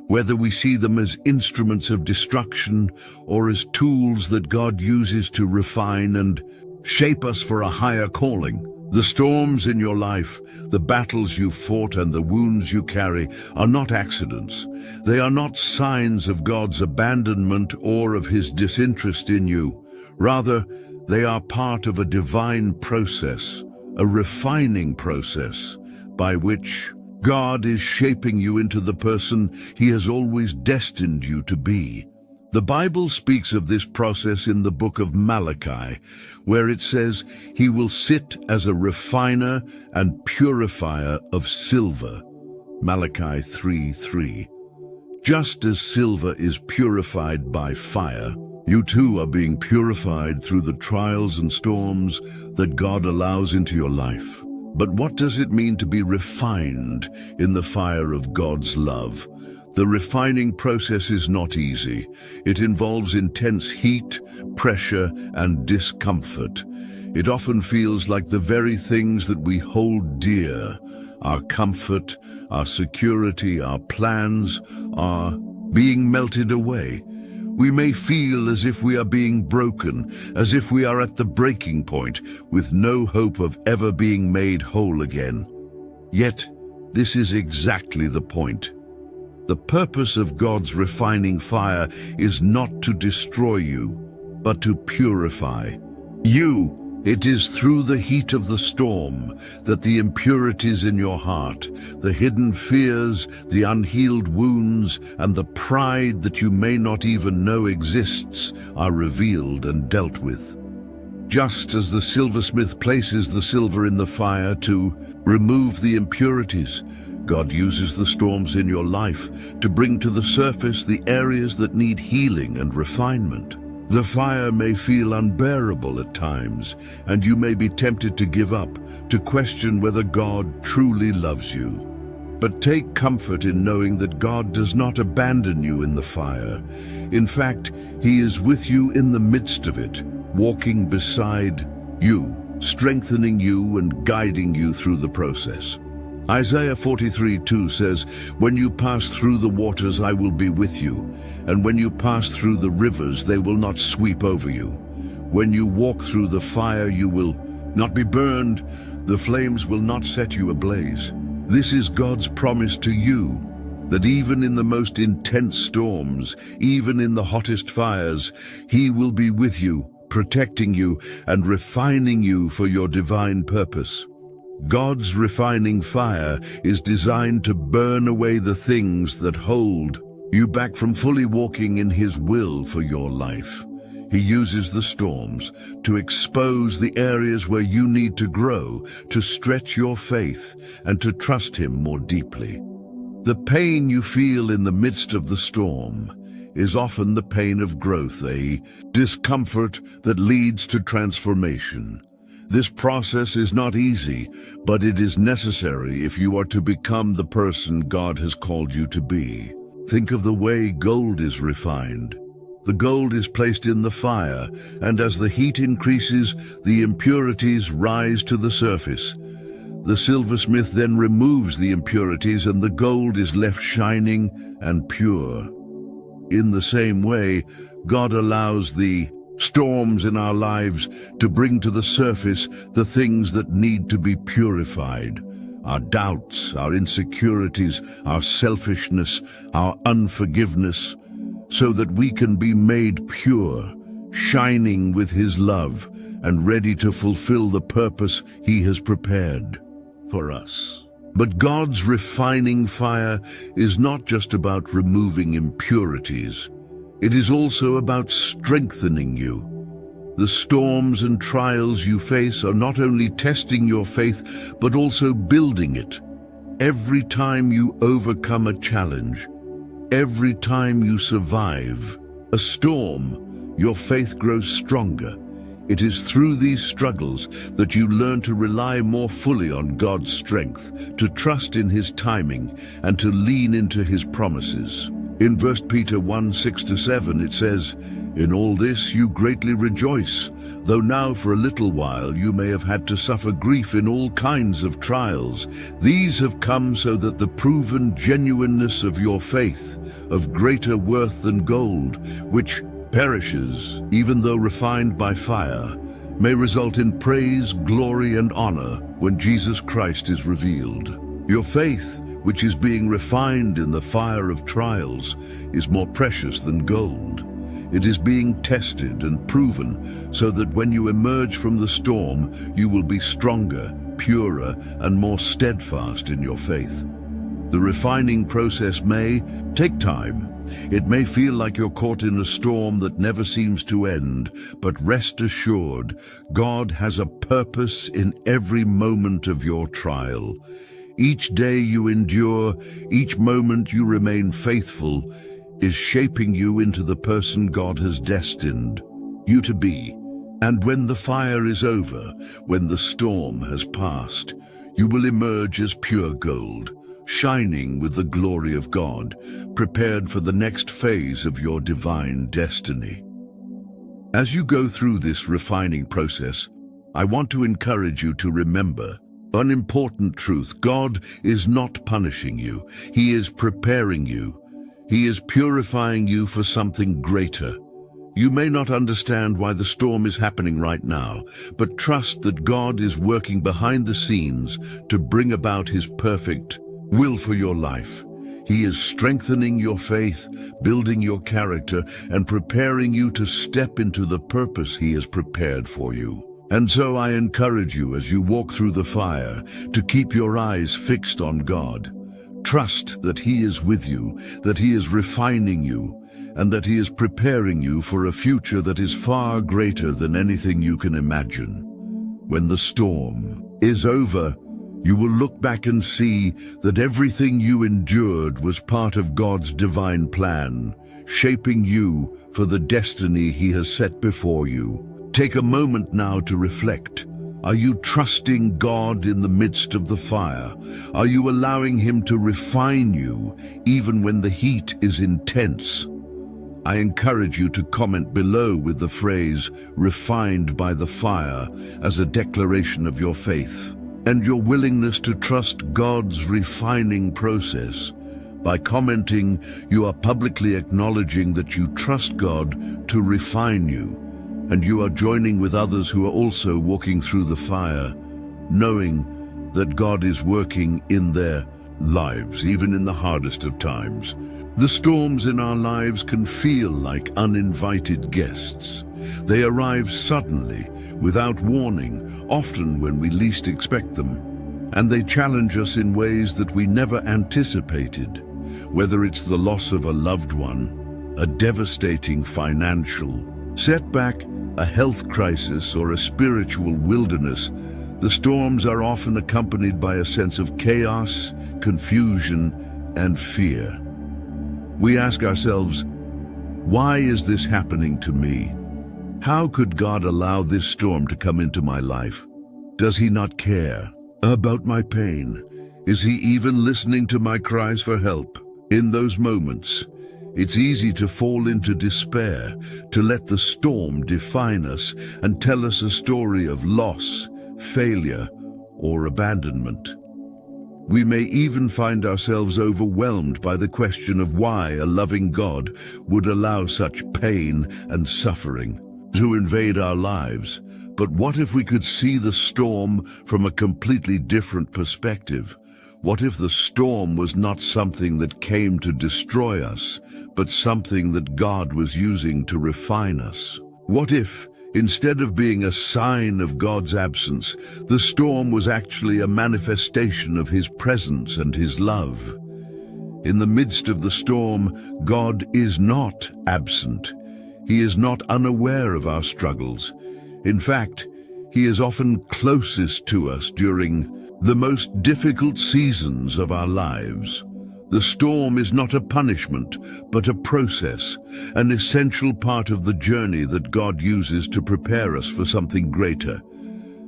whether we see them as instruments of destruction or as tools that God uses to refine and shape us for a higher calling. The storms in your life, the battles you've fought and the wounds you carry are not accidents. They are not signs of God's abandonment or of His disinterest in you. Rather, they are part of a divine process, a refining process by which God is shaping you into the person He has always destined you to be. The Bible speaks of this process in the book of Malachi, where it says, He will sit as a refiner and purifier of silver. Malachi 3:3. Just as silver is purified by fire, you too are being purified through the trials and storms that God allows into your life. But what does it mean to be refined in the fire of God's love? The refining process is not easy. It involves intense heat, pressure, and discomfort. It often feels like the very things that we hold dear, our comfort, our security, our plans, are being melted away. We may feel as if we are being broken, as if we are at the breaking point, with no hope of ever being made whole again. Yet, this is exactly the point. The purpose of God's refining fire is not to destroy you, but to purify you. It is through the heat of the storm that the impurities in your heart, the hidden fears, the unhealed wounds, and the pride that you may not even know exists are revealed and dealt with. Just as the silversmith places the silver in the fire to remove the impurities, God uses the storms in your life to bring to the surface the areas that need healing and refinement. The fire may feel unbearable at times, and you may be tempted to give up, to question whether God truly loves you. But take comfort in knowing that God does not abandon you in the fire. In fact, He is with you in the midst of it, walking beside you, strengthening you and guiding you through the process. Isaiah 43:2 says, When you pass through the waters, I will be with you, and when you pass through the rivers, they will not sweep over you. When you walk through the fire, you will not be burned, the flames will not set you ablaze. This is God's promise to you, that even in the most intense storms, even in the hottest fires, He will be with you, protecting you and refining you for your divine purpose. God's refining fire is designed to burn away the things that hold you back from fully walking in His will for your life. He uses the storms to expose the areas where you need to grow, to stretch your faith, and to trust Him more deeply. The pain you feel in the midst of the storm, is often the pain of growth, a discomfort that leads to transformation. This process is not easy, but it is necessary if you are to become the person God has called you to be. Think of the way gold is refined. The gold is placed in the fire, and as the heat increases, the impurities rise to the surface. The silversmith then removes the impurities, and the gold is left shining and pure. In the same way, God allows the storms in our lives to bring to the surface the things that need to be purified. Our doubts, our insecurities, our selfishness, our unforgiveness, so that we can be made pure, shining with His love and ready to fulfill the purpose He has prepared for us. But God's refining fire is not just about removing impurities. It is also about strengthening you. The storms and trials you face are not only testing your faith, but also building it. Every time you overcome a challenge, every time you survive a storm, your faith grows stronger. It is through these struggles that you learn to rely more fully on God's strength, to trust in His timing, and to lean into His promises. In 1 Peter 1:6-7 it says, "In all this you greatly rejoice, though now for a little while you may have had to suffer grief in all kinds of trials. These have come so that the proven genuineness of your faith, of greater worth than gold, which perishes, even though refined by fire, may result in praise, glory, and honor when Jesus Christ is revealed." Your faith, which is being refined in the fire of trials, is more precious than gold. It is being tested and proven so that when you emerge from the storm, you will be stronger, purer, and more steadfast in your faith. The refining process may take time. It may feel like you're caught in a storm that never seems to end, but rest assured, God has a purpose in every moment of your trial. Each day you endure, each moment you remain faithful, is shaping you into the person God has destined you to be. And when the fire is over, when the storm has passed, you will emerge as pure gold, shining with the glory of God, prepared for the next phase of your divine destiny. As you go through this refining process, I want to encourage you to remember an important truth. God is not punishing you. He is preparing you. He is purifying you for something greater. You may not understand why the storm is happening right now, but trust that God is working behind the scenes to bring about His perfect will for your life. He is strengthening your faith, building your character, and preparing you to step into the purpose He has prepared for you. And so I encourage you as you walk through the fire to keep your eyes fixed on God. Trust that He is with you, that He is refining you, and that He is preparing you for a future that is far greater than anything you can imagine. When the storm is over, you will look back and see that everything you endured was part of God's divine plan, shaping you for the destiny He has set before you. Take a moment now to reflect. Are you trusting God in the midst of the fire? Are you allowing Him to refine you even when the heat is intense? I encourage you to comment below with the phrase, "refined by the fire," as a declaration of your faith and your willingness to trust God's refining process. By commenting, you are publicly acknowledging that you trust God to refine you, and you are joining with others who are also walking through the fire, knowing that God is working in their lives, even in the hardest of times. The storms in our lives can feel like uninvited guests. They arrive suddenly, without warning, often when we least expect them, and they challenge us in ways that we never anticipated. Whether it's the loss of a loved one, a devastating financial setback, a health crisis, or a spiritual wilderness, the storms are often accompanied by a sense of chaos, confusion, and fear. We ask ourselves, Why is this happening to me? How could God allow this storm to come into my life? Does He not care about my pain? Is He even listening to my cries for help? In those moments, it's easy to fall into despair, to let the storm define us and tell us a story of loss, failure, or abandonment. We may even find ourselves overwhelmed by the question of why a loving God would allow such pain and suffering to invade our lives. But what if we could see the storm from a completely different perspective? What if the storm was not something that came to destroy us, but something that God was using to refine us? What if, instead of being a sign of God's absence, the storm was actually a manifestation of His presence and His love? In the midst of the storm, God is not absent. He is not unaware of our struggles. In fact, He is often closest to us during the most difficult seasons of our lives. The storm is not a punishment, but a process, an essential part of the journey that God uses to prepare us for something greater.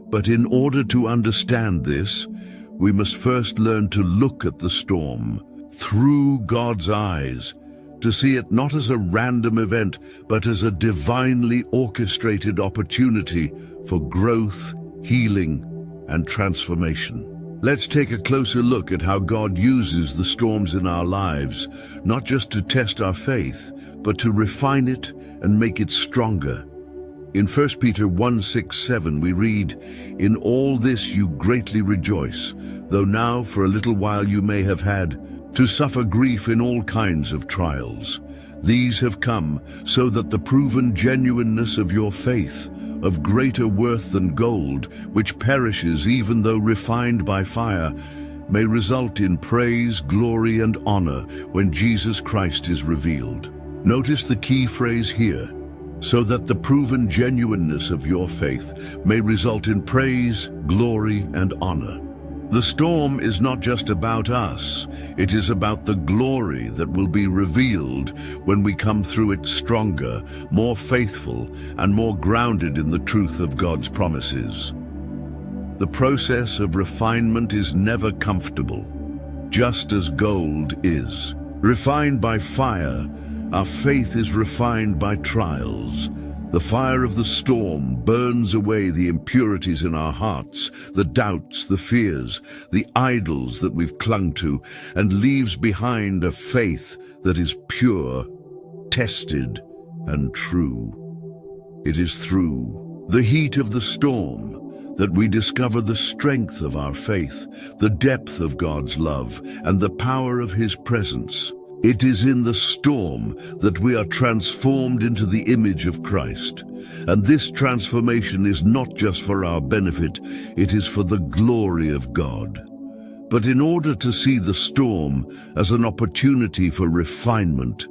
But in order to understand this, we must first learn to look at the storm through God's eyes, to see it not as a random event, but as a divinely orchestrated opportunity for growth, healing, and transformation. Let's take a closer look at how God uses the storms in our lives, not just to test our faith, but to refine it and make it stronger. In 1 Peter 1:6-7 we read, "In all this you greatly rejoice, though now for a little while you may have had to suffer grief in all kinds of trials. These have come so that the proven genuineness of your faith, of greater worth than gold, which perishes even though refined by fire, may result in praise, glory, and honor when Jesus Christ is revealed." Notice the key phrase here, so that the proven genuineness of your faith may result in praise, glory, and honor. The storm is not just about us, it is about the glory that will be revealed when we come through it stronger, more faithful, and more grounded in the truth of God's promises. The process of refinement is never comfortable, just as gold is. Refined by fire, our faith is refined by trials. The fire of the storm burns away the impurities in our hearts, the doubts, the fears, the idols that we've clung to, and leaves behind a faith that is pure, tested, and true. It is through the heat of the storm that we discover the strength of our faith, the depth of God's love, and the power of His presence. It is in the storm that we are transformed into the image of Christ. And this transformation is not just for our benefit, it is for the glory of God. But in order to see the storm as an opportunity for refinement,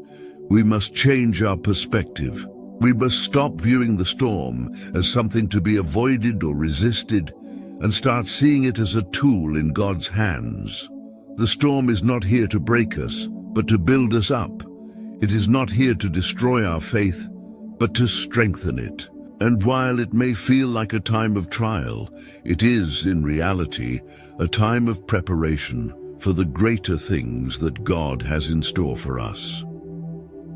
we must change our perspective. We must stop viewing the storm as something to be avoided or resisted, and start seeing it as a tool in God's hands. The storm is not here to break us, but to build us up. It is not here to destroy our faith, but to strengthen it. And while it may feel like a time of trial, it is, in reality, a time of preparation for the greater things that God has in store for us.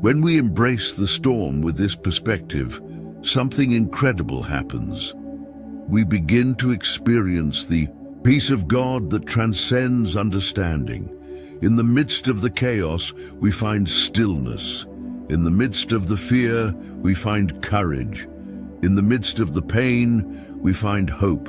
When we embrace the storm with this perspective, something incredible happens. We begin to experience the peace of God that transcends understanding. In the midst of the chaos, we find stillness. In the midst of the fear, we find courage. In the midst of the pain, we find hope.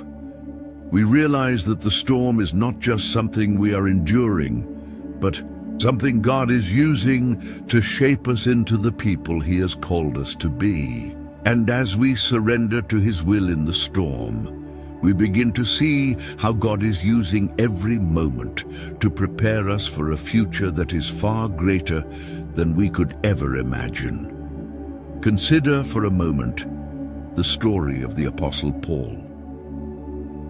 We realize that the storm is not just something we are enduring, but something God is using to shape us into the people He has called us to be. And as we surrender to His will in the storm, we begin to see how God is using every moment to prepare us for a future that is far greater than we could ever imagine. Consider for a moment the story of the Apostle Paul.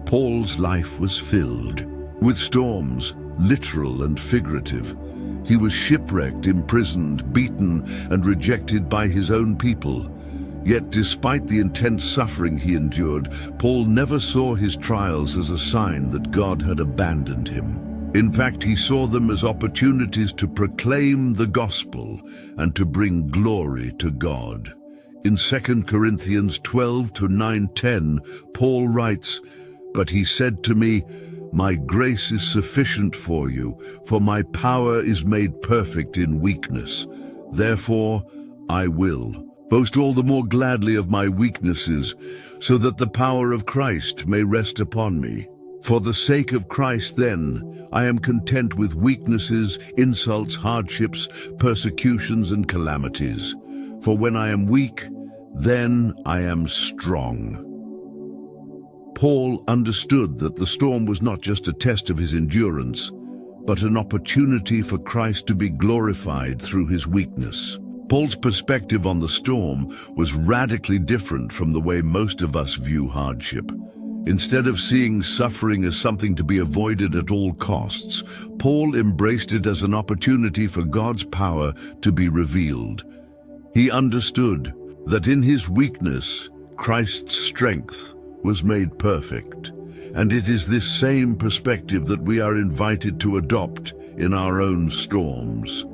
Paul's life was filled with storms, literal and figurative, He was shipwrecked, imprisoned, beaten, and rejected by his own people. Yet despite the intense suffering he endured, Paul never saw his trials as a sign that God had abandoned him. In fact, he saw them as opportunities to proclaim the gospel and to bring glory to God. In 2 Corinthians 12:9-10, Paul writes, "But he said to me, 'My grace is sufficient for you, for my power is made perfect in weakness. Therefore, I will boast all the more gladly of my weaknesses, so that the power of Christ may rest upon me. For the sake of Christ, then, I am content with weaknesses, insults, hardships, persecutions, and calamities. For when I am weak, then I am strong." Paul understood that the storm was not just a test of his endurance, but an opportunity for Christ to be glorified through his weakness. Paul's perspective on the storm was radically different from the way most of us view hardship. Instead of seeing suffering as something to be avoided at all costs, Paul embraced it as an opportunity for God's power to be revealed. He understood that in his weakness, Christ's strength was made perfect. And it is this same perspective that we are invited to adopt in our own storms.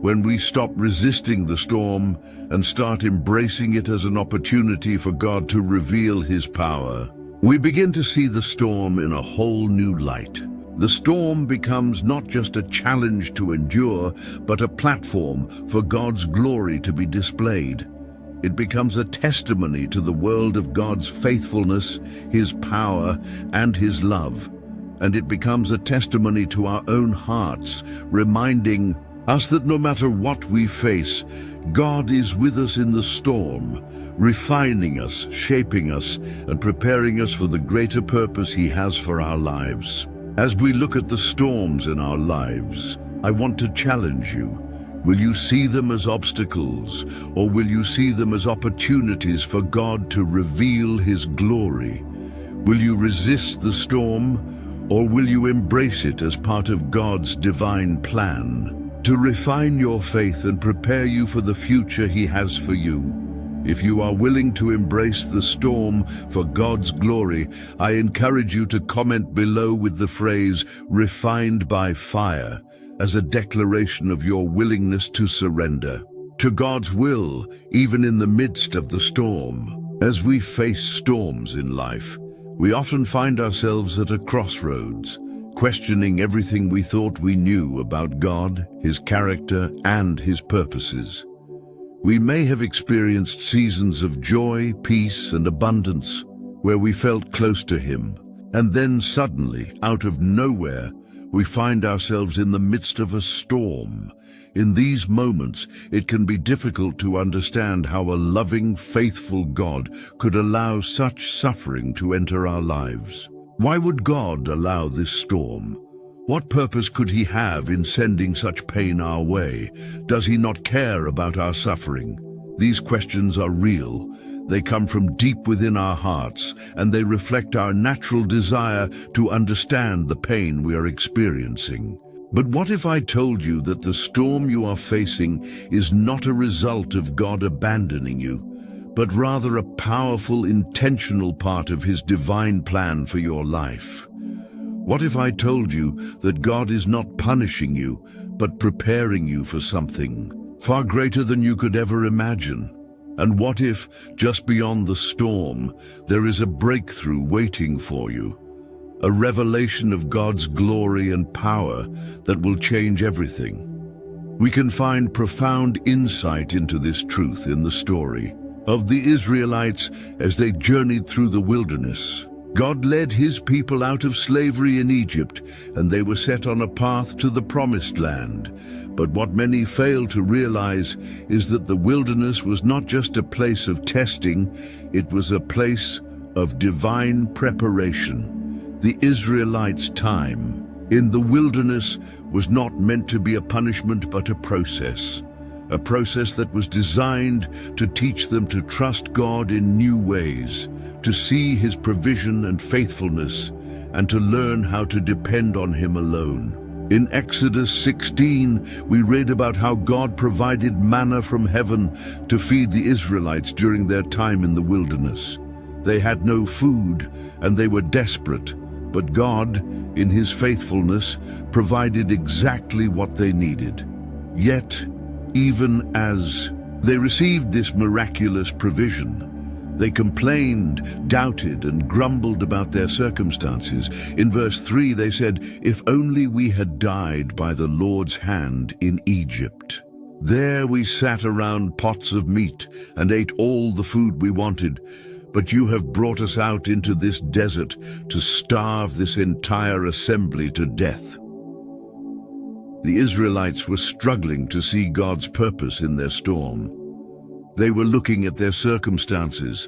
When we stop resisting the storm and start embracing it as an opportunity for God to reveal his power, we begin to see the storm in a whole new light. The storm becomes not just a challenge to endure, but a platform for God's glory to be displayed. It becomes a testimony to the world of God's faithfulness, his power, and his love. And it becomes a testimony to our own hearts, reminding us that no matter what we face, God is with us in the storm, refining us, shaping us, and preparing us for the greater purpose he has for our lives. As we look at the storms in our lives, I want to challenge you. Will you see them as obstacles, or will you see them as opportunities for God to reveal his glory? Will you resist the storm, or will you embrace it as part of God's divine plan to refine your faith and prepare you for the future he has for you? If you are willing to embrace the storm for God's glory, I encourage you to comment below with the phrase "refined by fire" as a declaration of your willingness to surrender to God's will, even in the midst of the storm. As we face storms in life, we often find ourselves at a crossroads, questioning everything we thought we knew about God, his character, and his purposes. We may have experienced seasons of joy, peace, and abundance where we felt close to him, and then suddenly, out of nowhere, we find ourselves in the midst of a storm. In these moments, it can be difficult to understand how a loving, faithful God could allow such suffering to enter our lives. Why would God allow this storm? What purpose could he have in sending such pain our way? Does he not care about our suffering? These questions are real. They come from deep within our hearts, and they reflect our natural desire to understand the pain we are experiencing. But what if I told you that the storm you are facing is not a result of God abandoning you, but rather a powerful, intentional part of his divine plan for your life? What if I told you that God is not punishing you, but preparing you for something far greater than you could ever imagine? And what if, just beyond the storm, there is a breakthrough waiting for you? A revelation of God's glory and power that will change everything. We can find profound insight into this truth in the story of the Israelites as they journeyed through the wilderness. God led his people out of slavery in Egypt, and they were set on a path to the promised land. But what many fail to realize is that the wilderness was not just a place of testing, it was a place of divine preparation. The Israelites' time in the wilderness was not meant to be a punishment but a process that was designed to teach them to trust God in new ways, to see his provision and faithfulness, and to learn how to depend on him alone. In Exodus 16, we read about how God provided manna from heaven to feed the Israelites during their time in the wilderness. They had no food and they were desperate, but God, in His faithfulness, provided exactly what they needed. Yet, even as they received this miraculous provision, they complained, doubted, and grumbled about their circumstances. In verse 3 they said, "If only we had died by the Lord's hand in Egypt. There we sat around pots of meat and ate all the food we wanted. But you have brought us out into this desert to starve this entire assembly to death." The Israelites were struggling to see God's purpose in their storm. They were looking at their circumstances,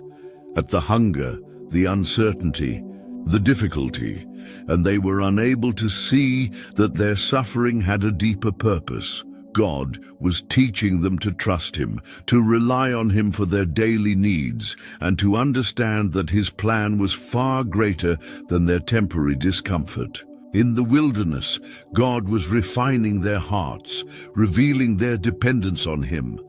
at the hunger, the uncertainty, the difficulty, and they were unable to see that their suffering had a deeper purpose. God was teaching them to trust Him, to rely on Him for their daily needs, and to understand that His plan was far greater than their temporary discomfort. In the wilderness, God was refining their hearts, revealing their dependence on Him,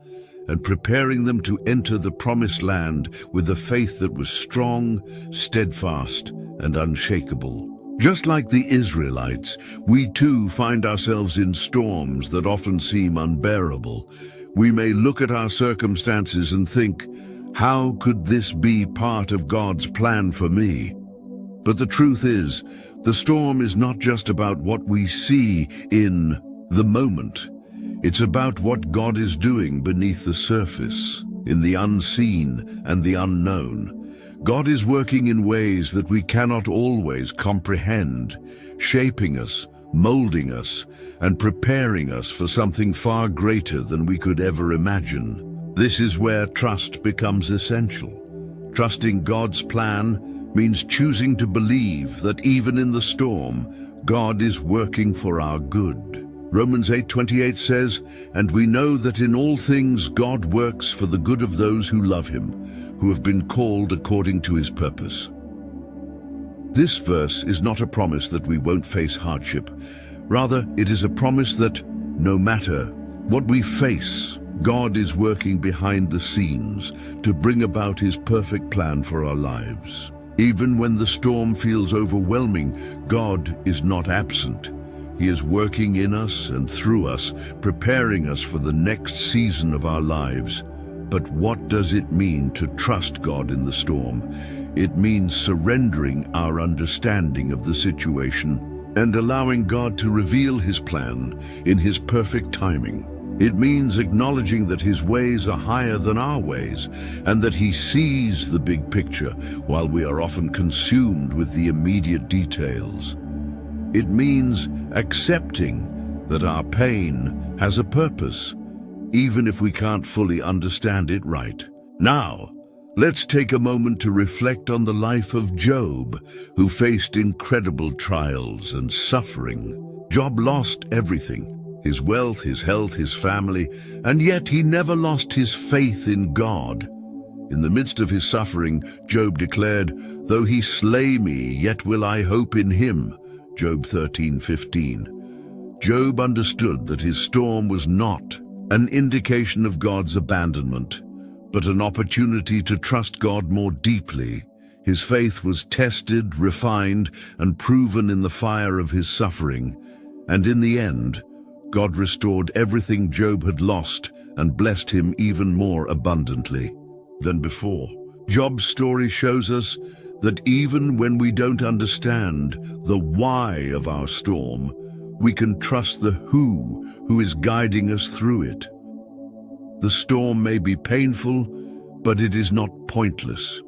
and preparing them to enter the promised land with a faith that was strong, steadfast, and unshakable. Just like the Israelites, we too find ourselves in storms that often seem unbearable. We may look at our circumstances and think, "How could this be part of God's plan for me?" But the truth is, the storm is not just about what we see in the moment. It's about what God is doing beneath the surface, in the unseen and the unknown. God is working in ways that we cannot always comprehend, shaping us, molding us, and preparing us for something far greater than we could ever imagine. This is where trust becomes essential. Trusting God's plan means choosing to believe that even in the storm, God is working for our good. Romans 8:28 says, "And we know that in all things God works for the good of those who love Him, who have been called according to His purpose." This verse is not a promise that we won't face hardship. Rather, it is a promise that no matter what we face, God is working behind the scenes to bring about His perfect plan for our lives. Even when the storm feels overwhelming, God is not absent. He is working in us and through us, preparing us for the next season of our lives. But what does it mean to trust God in the storm? It means surrendering our understanding of the situation and allowing God to reveal His plan in His perfect timing. It means acknowledging that His ways are higher than our ways and that He sees the big picture while we are often consumed with the immediate details. It means accepting that our pain has a purpose, even if we can't fully understand it right. Now, let's take a moment to reflect on the life of Job, who faced incredible trials and suffering. Job lost everything: his wealth, his health, his family, and yet he never lost his faith in God. In the midst of his suffering, Job declared, "Though He slay me, yet will I hope in Him." Job 13:15. Job understood that his storm was not an indication of God's abandonment, but an opportunity to trust God more deeply. His faith was tested, refined, and proven in the fire of his suffering, and in the end, God restored everything Job had lost and blessed him even more abundantly than before. Job's story shows us that even when we don't understand the why of our storm, we can trust the who is guiding us through it. The storm may be painful, but it is not pointless.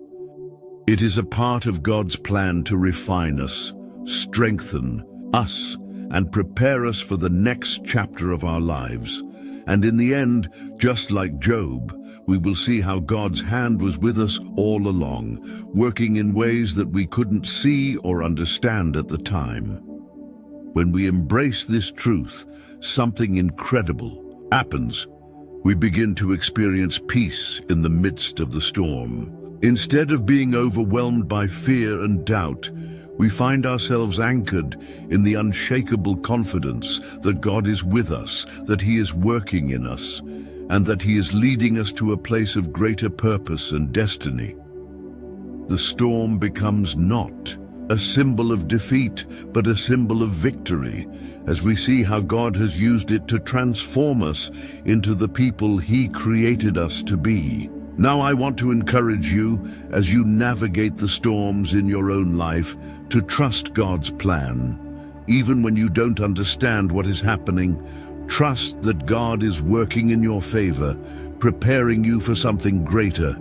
It is a part of God's plan to refine us, strengthen us, and prepare us for the next chapter of our lives. And in the end, just like Job, we will see how God's hand was with us all along, working in ways that we couldn't see or understand at the time. When we embrace this truth, something incredible happens. We begin to experience peace in the midst of the storm. Instead of being overwhelmed by fear and doubt, We find ourselves anchored in the unshakable confidence that God is with us, that He is working in us, and that He is leading us to a place of greater purpose and destiny. The storm becomes not a symbol of defeat, but a symbol of victory, as we see how God has used it to transform us into the people He created us to be. Now I want to encourage you, as you navigate the storms in your own life, to trust God's plan. Even when you don't understand what is happening, trust that God is working in your favor, preparing you for something greater.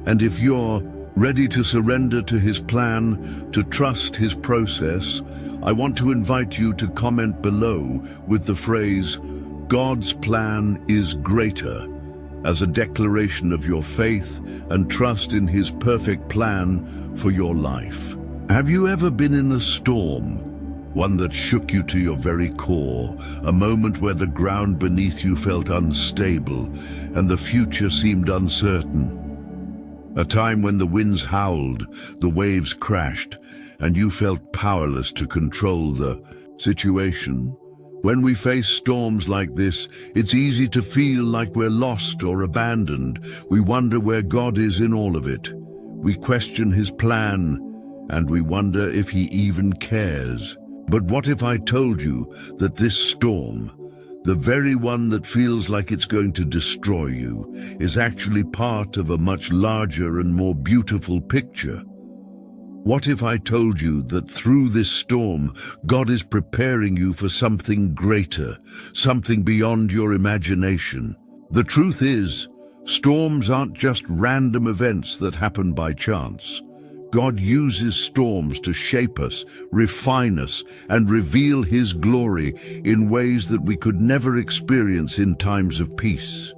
And if you're ready to surrender to His plan, to trust His process, I want to invite you to comment below with the phrase, "God's plan is greater," as a declaration of your faith and trust in His perfect plan for your life. Have you ever been in a storm? One that shook you to your very core, a moment where the ground beneath you felt unstable and the future seemed uncertain. A time when the winds howled, the waves crashed, and you felt powerless to control the situation. When we face storms like this, it's easy to feel like we're lost or abandoned. We wonder where God is in all of it. We question His plan, and we wonder if He even cares. But what if I told you that this storm, the very one that feels like it's going to destroy you, is actually part of a much larger and more beautiful picture? What if I told you that through this storm, God is preparing you for something greater, something beyond your imagination? The truth is, storms aren't just random events that happen by chance. God uses storms to shape us, refine us, and reveal His glory in ways that we could never experience in times of peace.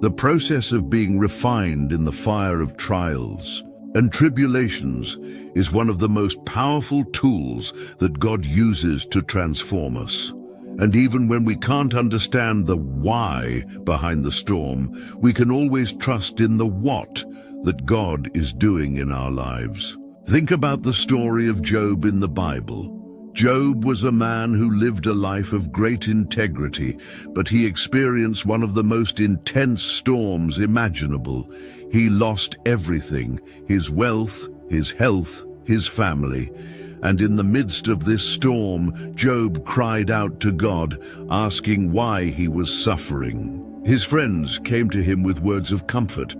The process of being refined in the fire of trials and tribulations is one of the most powerful tools that God uses to transform us. And even when we can't understand the why behind the storm, we can always trust in the what that God is doing in our lives. Think about the story of Job in the Bible. Job was a man who lived a life of great integrity, but he experienced one of the most intense storms imaginable. He lost everything: his wealth, his health, his family. And in the midst of this storm, Job cried out to God, asking why he was suffering. His friends came to him with words of comfort,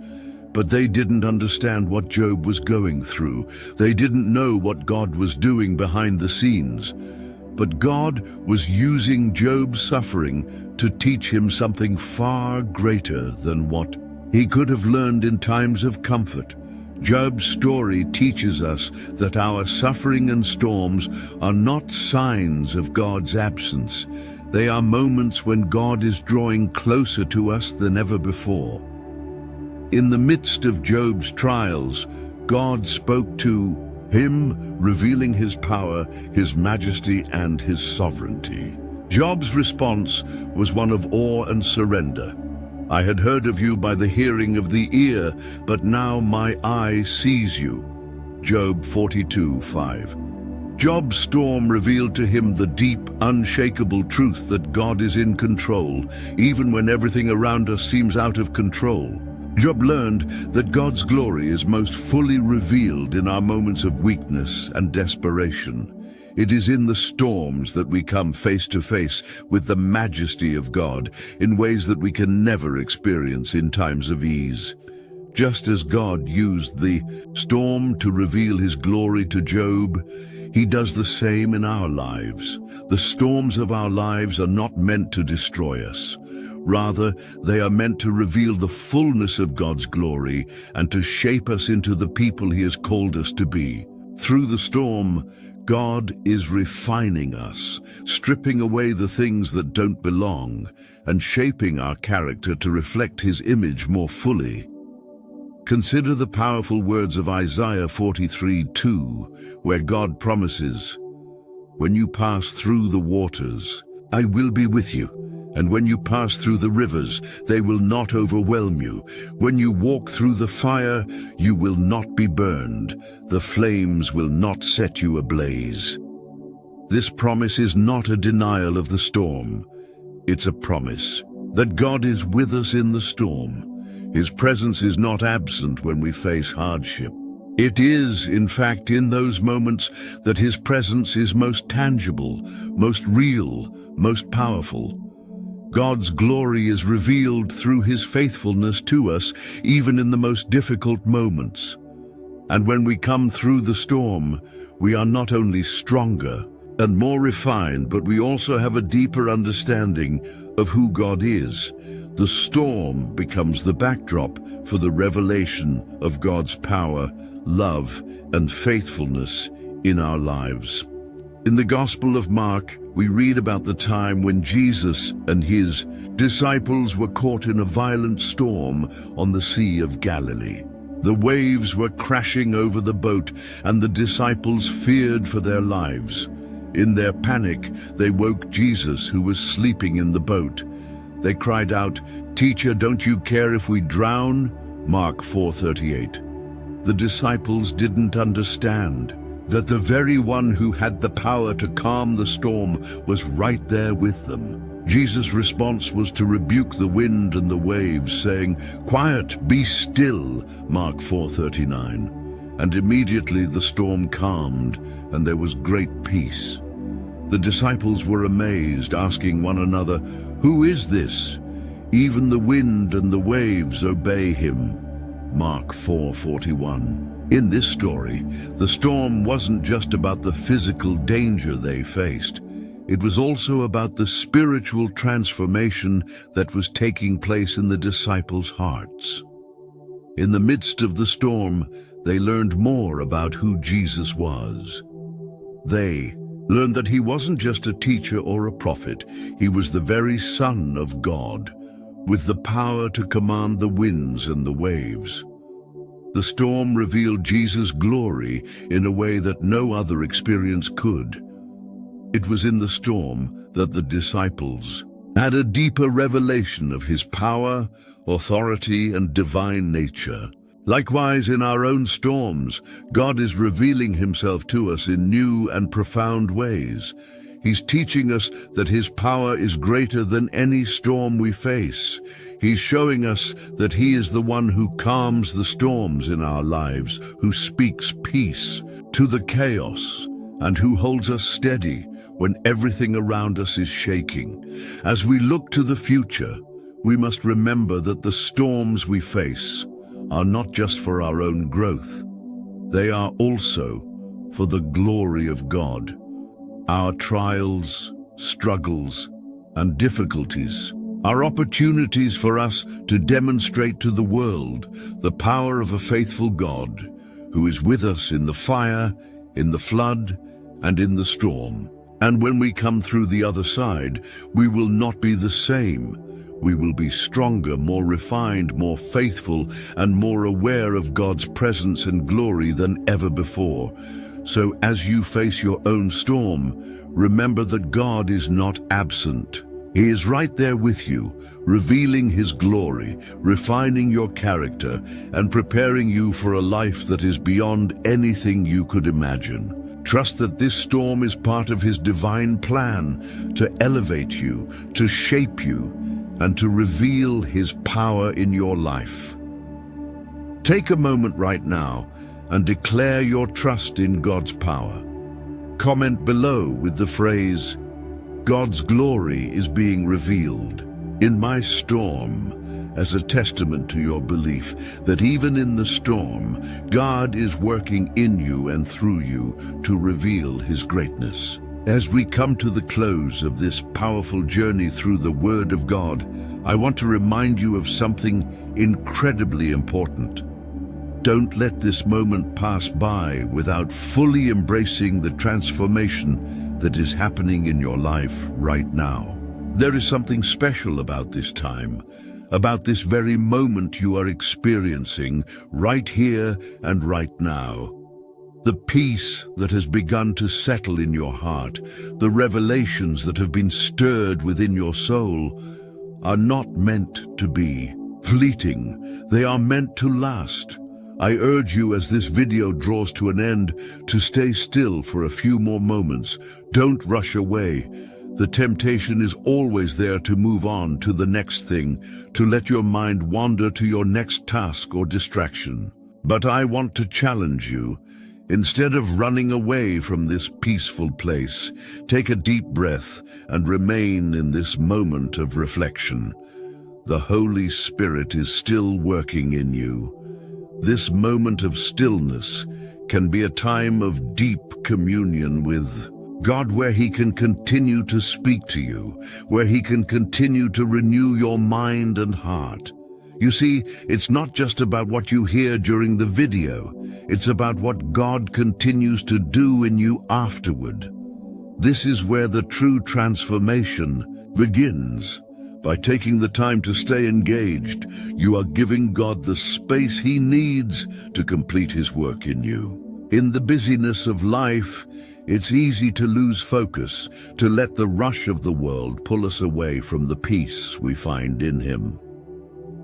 but they didn't understand what Job was going through. They didn't know what God was doing behind the scenes. But God was using Job's suffering to teach him something far greater than what he could have learned in times of comfort. Job's story teaches us that our suffering and storms are not signs of God's absence. They are moments when God is drawing closer to us than ever before. In the midst of Job's trials, God spoke to him, revealing His power, His majesty, and His sovereignty. Job's response was one of awe and surrender. "I had heard of you by the hearing of the ear, but now my eye sees you." Job 42:5. Job's storm revealed to him the deep, unshakable truth that God is in control, even when everything around us seems out of control. Job learned that God's glory is most fully revealed in our moments of weakness and desperation. It is in the storms that we come face to face with the majesty of God in ways that we can never experience in times of ease. Just as God used the storm to reveal His glory to Job, He does the same in our lives. The storms of our lives are not meant to destroy us. Rather, they are meant to reveal the fullness of God's glory and to shape us into the people He has called us to be. Through the storm, God is refining us, stripping away the things that don't belong, and shaping our character to reflect His image more fully. Consider the powerful words of Isaiah 43:2, where God promises, "When you pass through the waters, I will be with you, And when you pass through the rivers, they will not overwhelm you. When you walk through the fire, you will not be burned. The flames will not set you ablaze. This promise is not a denial of the storm. It's a promise that God is with us in the storm. His presence is not absent when we face hardship. It is, in fact, in those moments that His presence is most tangible, most real, most powerful. God's glory is revealed through His faithfulness to us, even in the most difficult moments. And when we come through the storm, we are not only stronger and more refined, but we also have a deeper understanding of who God is. The storm becomes the backdrop for the revelation of God's power, love, and faithfulness in our lives. In the Gospel of Mark, we read about the time when Jesus and His disciples were caught in a violent storm on the Sea of Galilee. The waves were crashing over the boat, and the disciples feared for their lives. In their panic, they woke Jesus, who was sleeping in the boat. They cried out, "Teacher, don't you care if we drown?" Mark 4:38. The disciples didn't understand that the very one who had the power to calm the storm was right there with them. Jesus' response was to rebuke the wind and the waves, saying, "Quiet, be still," Mark 4:39. And immediately the storm calmed, and there was great peace. The disciples were amazed, asking one another, "Who is this? Even the wind and the waves obey Him." Mark 4:41. In this story, the storm wasn't just about the physical danger they faced. It was also about the spiritual transformation that was taking place in the disciples' hearts. In the midst of the storm, they learned more about who Jesus was. They learned that He wasn't just a teacher or a prophet. He was the very Son of God, with the power to command the winds and the waves. The storm revealed Jesus' glory in a way that no other experience could. It was in the storm that the disciples had a deeper revelation of His power, authority, and divine nature. Likewise, in our own storms, God is revealing Himself to us in new and profound ways. He's teaching us that His power is greater than any storm we face. He's showing us that He is the one who calms the storms in our lives, who speaks peace to the chaos, and who holds us steady when everything around us is shaking. As we look to the future, we must remember that the storms we face are not just for our own growth. They are also for the glory of God. Our trials, struggles, and difficulties are opportunities for us to demonstrate to the world the power of a faithful God who is with us in the fire, in the flood, and in the storm. And when we come through the other side, we will not be the same. We will be stronger, more refined, more faithful, and more aware of God's presence and glory than ever before. So as you face your own storm, remember that God is not absent. He is right there with you, revealing His glory, refining your character, and preparing you for a life that is beyond anything you could imagine. Trust that this storm is part of His divine plan to elevate you, to shape you, and to reveal His power in your life. Take a moment right now and declare your trust in God's power. Comment below with the phrase, "God's glory is being revealed in my storm," as a testament to your belief that even in the storm, God is working in you and through you to reveal His greatness. As we come to the close of this powerful journey through the Word of God, I want to remind you of something incredibly important. Don't let this moment pass by without fully embracing the transformation that is happening in your life right now. There is something special about this time, about this very moment you are experiencing right here and right now. The peace that has begun to settle in your heart, the revelations that have been stirred within your soul, are not meant to be fleeting. They are meant to last. I urge you, as this video draws to an end, to stay still for a few more moments. Don't rush away. The temptation is always there to move on to the next thing, to let your mind wander to your next task or distraction. But I want to challenge you. Instead of running away from this peaceful place, take a deep breath and remain in this moment of reflection. The Holy Spirit is still working in you. This moment of stillness can be a time of deep communion with God, where He can continue to speak to you, where He can continue to renew your mind and heart. You see, it's not just about what you hear during the video. It's about what God continues to do in you afterward. This is where the true transformation begins. By taking the time to stay engaged, you are giving God the space He needs to complete His work in you. In the busyness of life, it's easy to lose focus, to let the rush of the world pull us away from the peace we find in Him.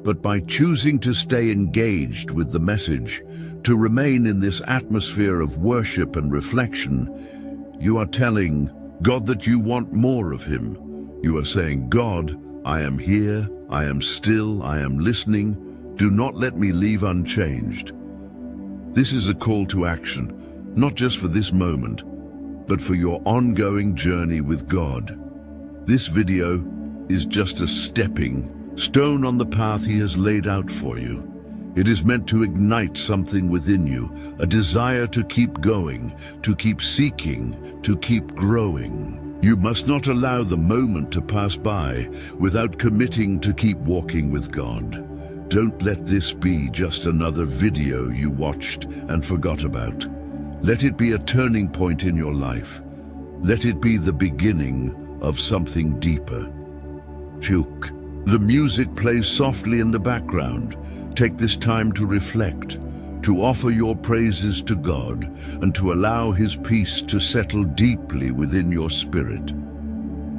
But by choosing to stay engaged with the message, to remain in this atmosphere of worship and reflection, you are telling God that you want more of Him. You are saying, God, I am here, I am still, I am listening. Do not let me leave unchanged. This is a call to action, not just for this moment, but for your ongoing journey with God. This video is just a stepping stone on the path He has laid out for you. It is meant to ignite something within you, a desire to keep going, to keep seeking, to keep growing. You must not allow the moment to pass by without committing to keep walking with God. Don't let this be just another video you watched and forgot about. Let it be a turning point in your life. Let it be the beginning of something deeper. Chuk. The music plays softly in the background. Take this time to reflect, to offer your praises to God, and to allow His peace to settle deeply within your spirit.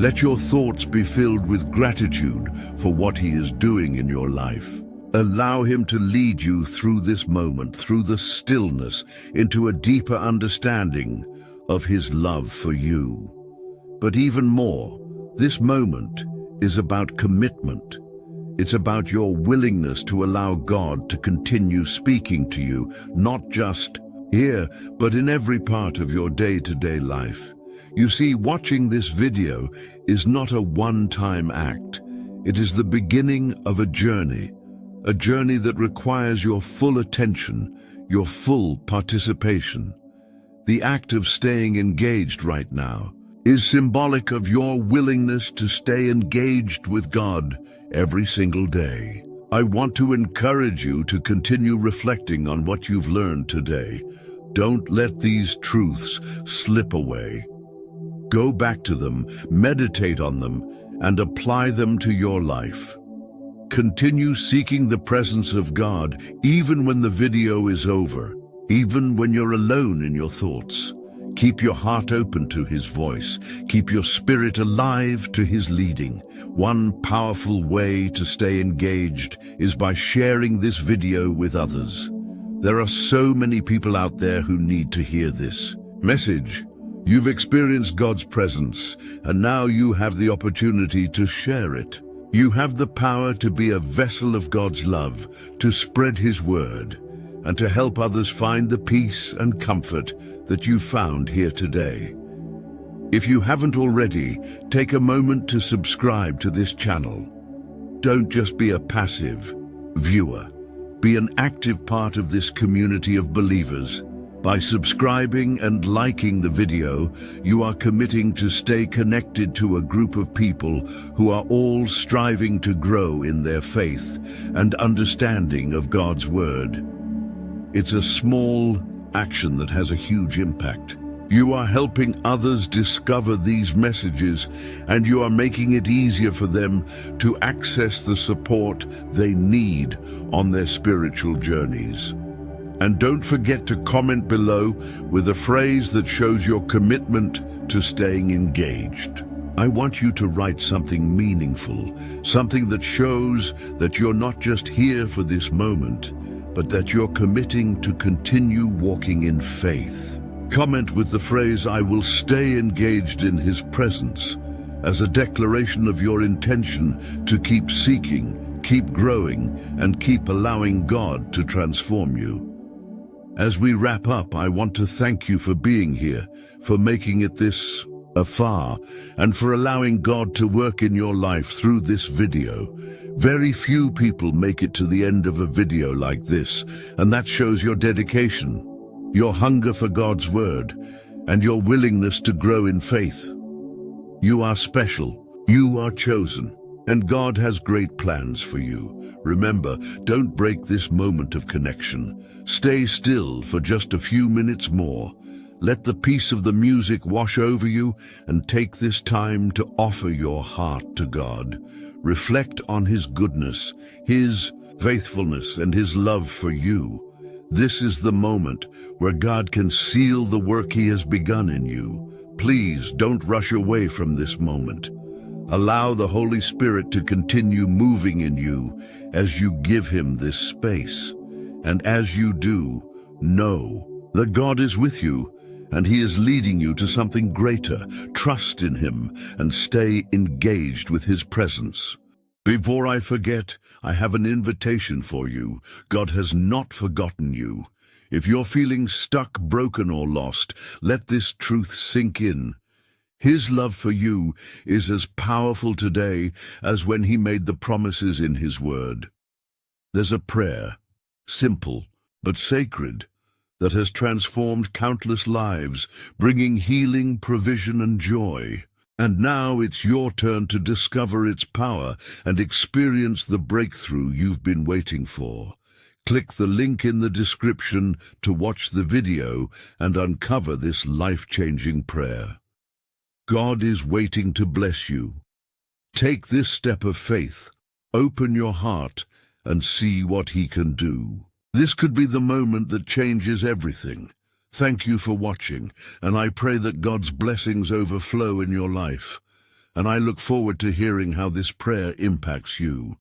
Let your thoughts be filled with gratitude for what He is doing in your life. Allow Him to lead you through this moment, through the stillness, into a deeper understanding of His love for you. But even more, this moment is about commitment. It's about your willingness to allow God to continue speaking to you, not just here, but in every part of your day-to-day life. You see, watching this video is not a one-time act. It is the beginning of a journey that requires your full attention, your full participation. The act of staying engaged right now is symbolic of your willingness to stay engaged with God every single day. I want to encourage you to continue reflecting on what you've learned today. Don't let these truths slip away. Go back to them, meditate on them, and apply them to your life. Continue seeking the presence of God even when the video is over, even when you're alone in your thoughts. Keep your heart open to His voice. Keep your spirit alive to His leading. One powerful way to stay engaged is by sharing this video with others. There are so many people out there who need to hear this message. You've experienced God's presence, and now you have the opportunity to share it. You have the power to be a vessel of God's love, to spread His word, and to help others find the peace and comfort that you found here today. If you haven't already, take a moment to subscribe to this channel. Don't just be a passive viewer. Be an active part of this community of believers. By subscribing and liking the video, you are committing to stay connected to a group of people who are all striving to grow in their faith and understanding of God's Word. It's a small action that has a huge impact. You are helping others discover these messages, and you are making it easier for them to access the support they need on their spiritual journeys. And don't forget to comment below with a phrase that shows your commitment to staying engaged. I want you to write something meaningful, something that shows that you're not just here for this moment, but that you're committing to continue walking in faith. Comment with the phrase, "I will stay engaged in His presence," as a declaration of your intention to keep seeking, keep growing, and keep allowing God to transform you. As we wrap up, I want to thank you for being here, for making it this far, and for allowing God to work in your life through this video. Very few people make it to the end of a video like this, and that shows your dedication, your hunger for God's word, and your willingness to grow in faith. You are special, you are chosen, and God has great plans for you. Remember, don't break this moment of connection. Stay still for just a few minutes more. Let the peace of the music wash over you, and take this time to offer your heart to God. Reflect on His goodness, His faithfulness, and His love for you. This is the moment where God can seal the work He has begun in you. Please don't rush away from this moment. Allow the Holy Spirit to continue moving in you as you give Him this space. And as you do, know that God is with you, and He is leading you to something greater. Trust in Him and stay engaged with His presence. Before I forget, I have an invitation for you. God has not forgotten you. If you're feeling stuck, broken, or lost, let this truth sink in. His love for you is as powerful today as when He made the promises in His word. There's a prayer, simple but sacred, that has transformed countless lives, bringing healing, provision, and joy. And now it's your turn to discover its power and experience the breakthrough you've been waiting for. Click the link in the description to watch the video and uncover this life-changing prayer. God is waiting to bless you. Take this step of faith, open your heart, and see what He can do. This could be the moment that changes everything. Thank you for watching, and I pray that God's blessings overflow in your life. And I look forward to hearing how this prayer impacts you.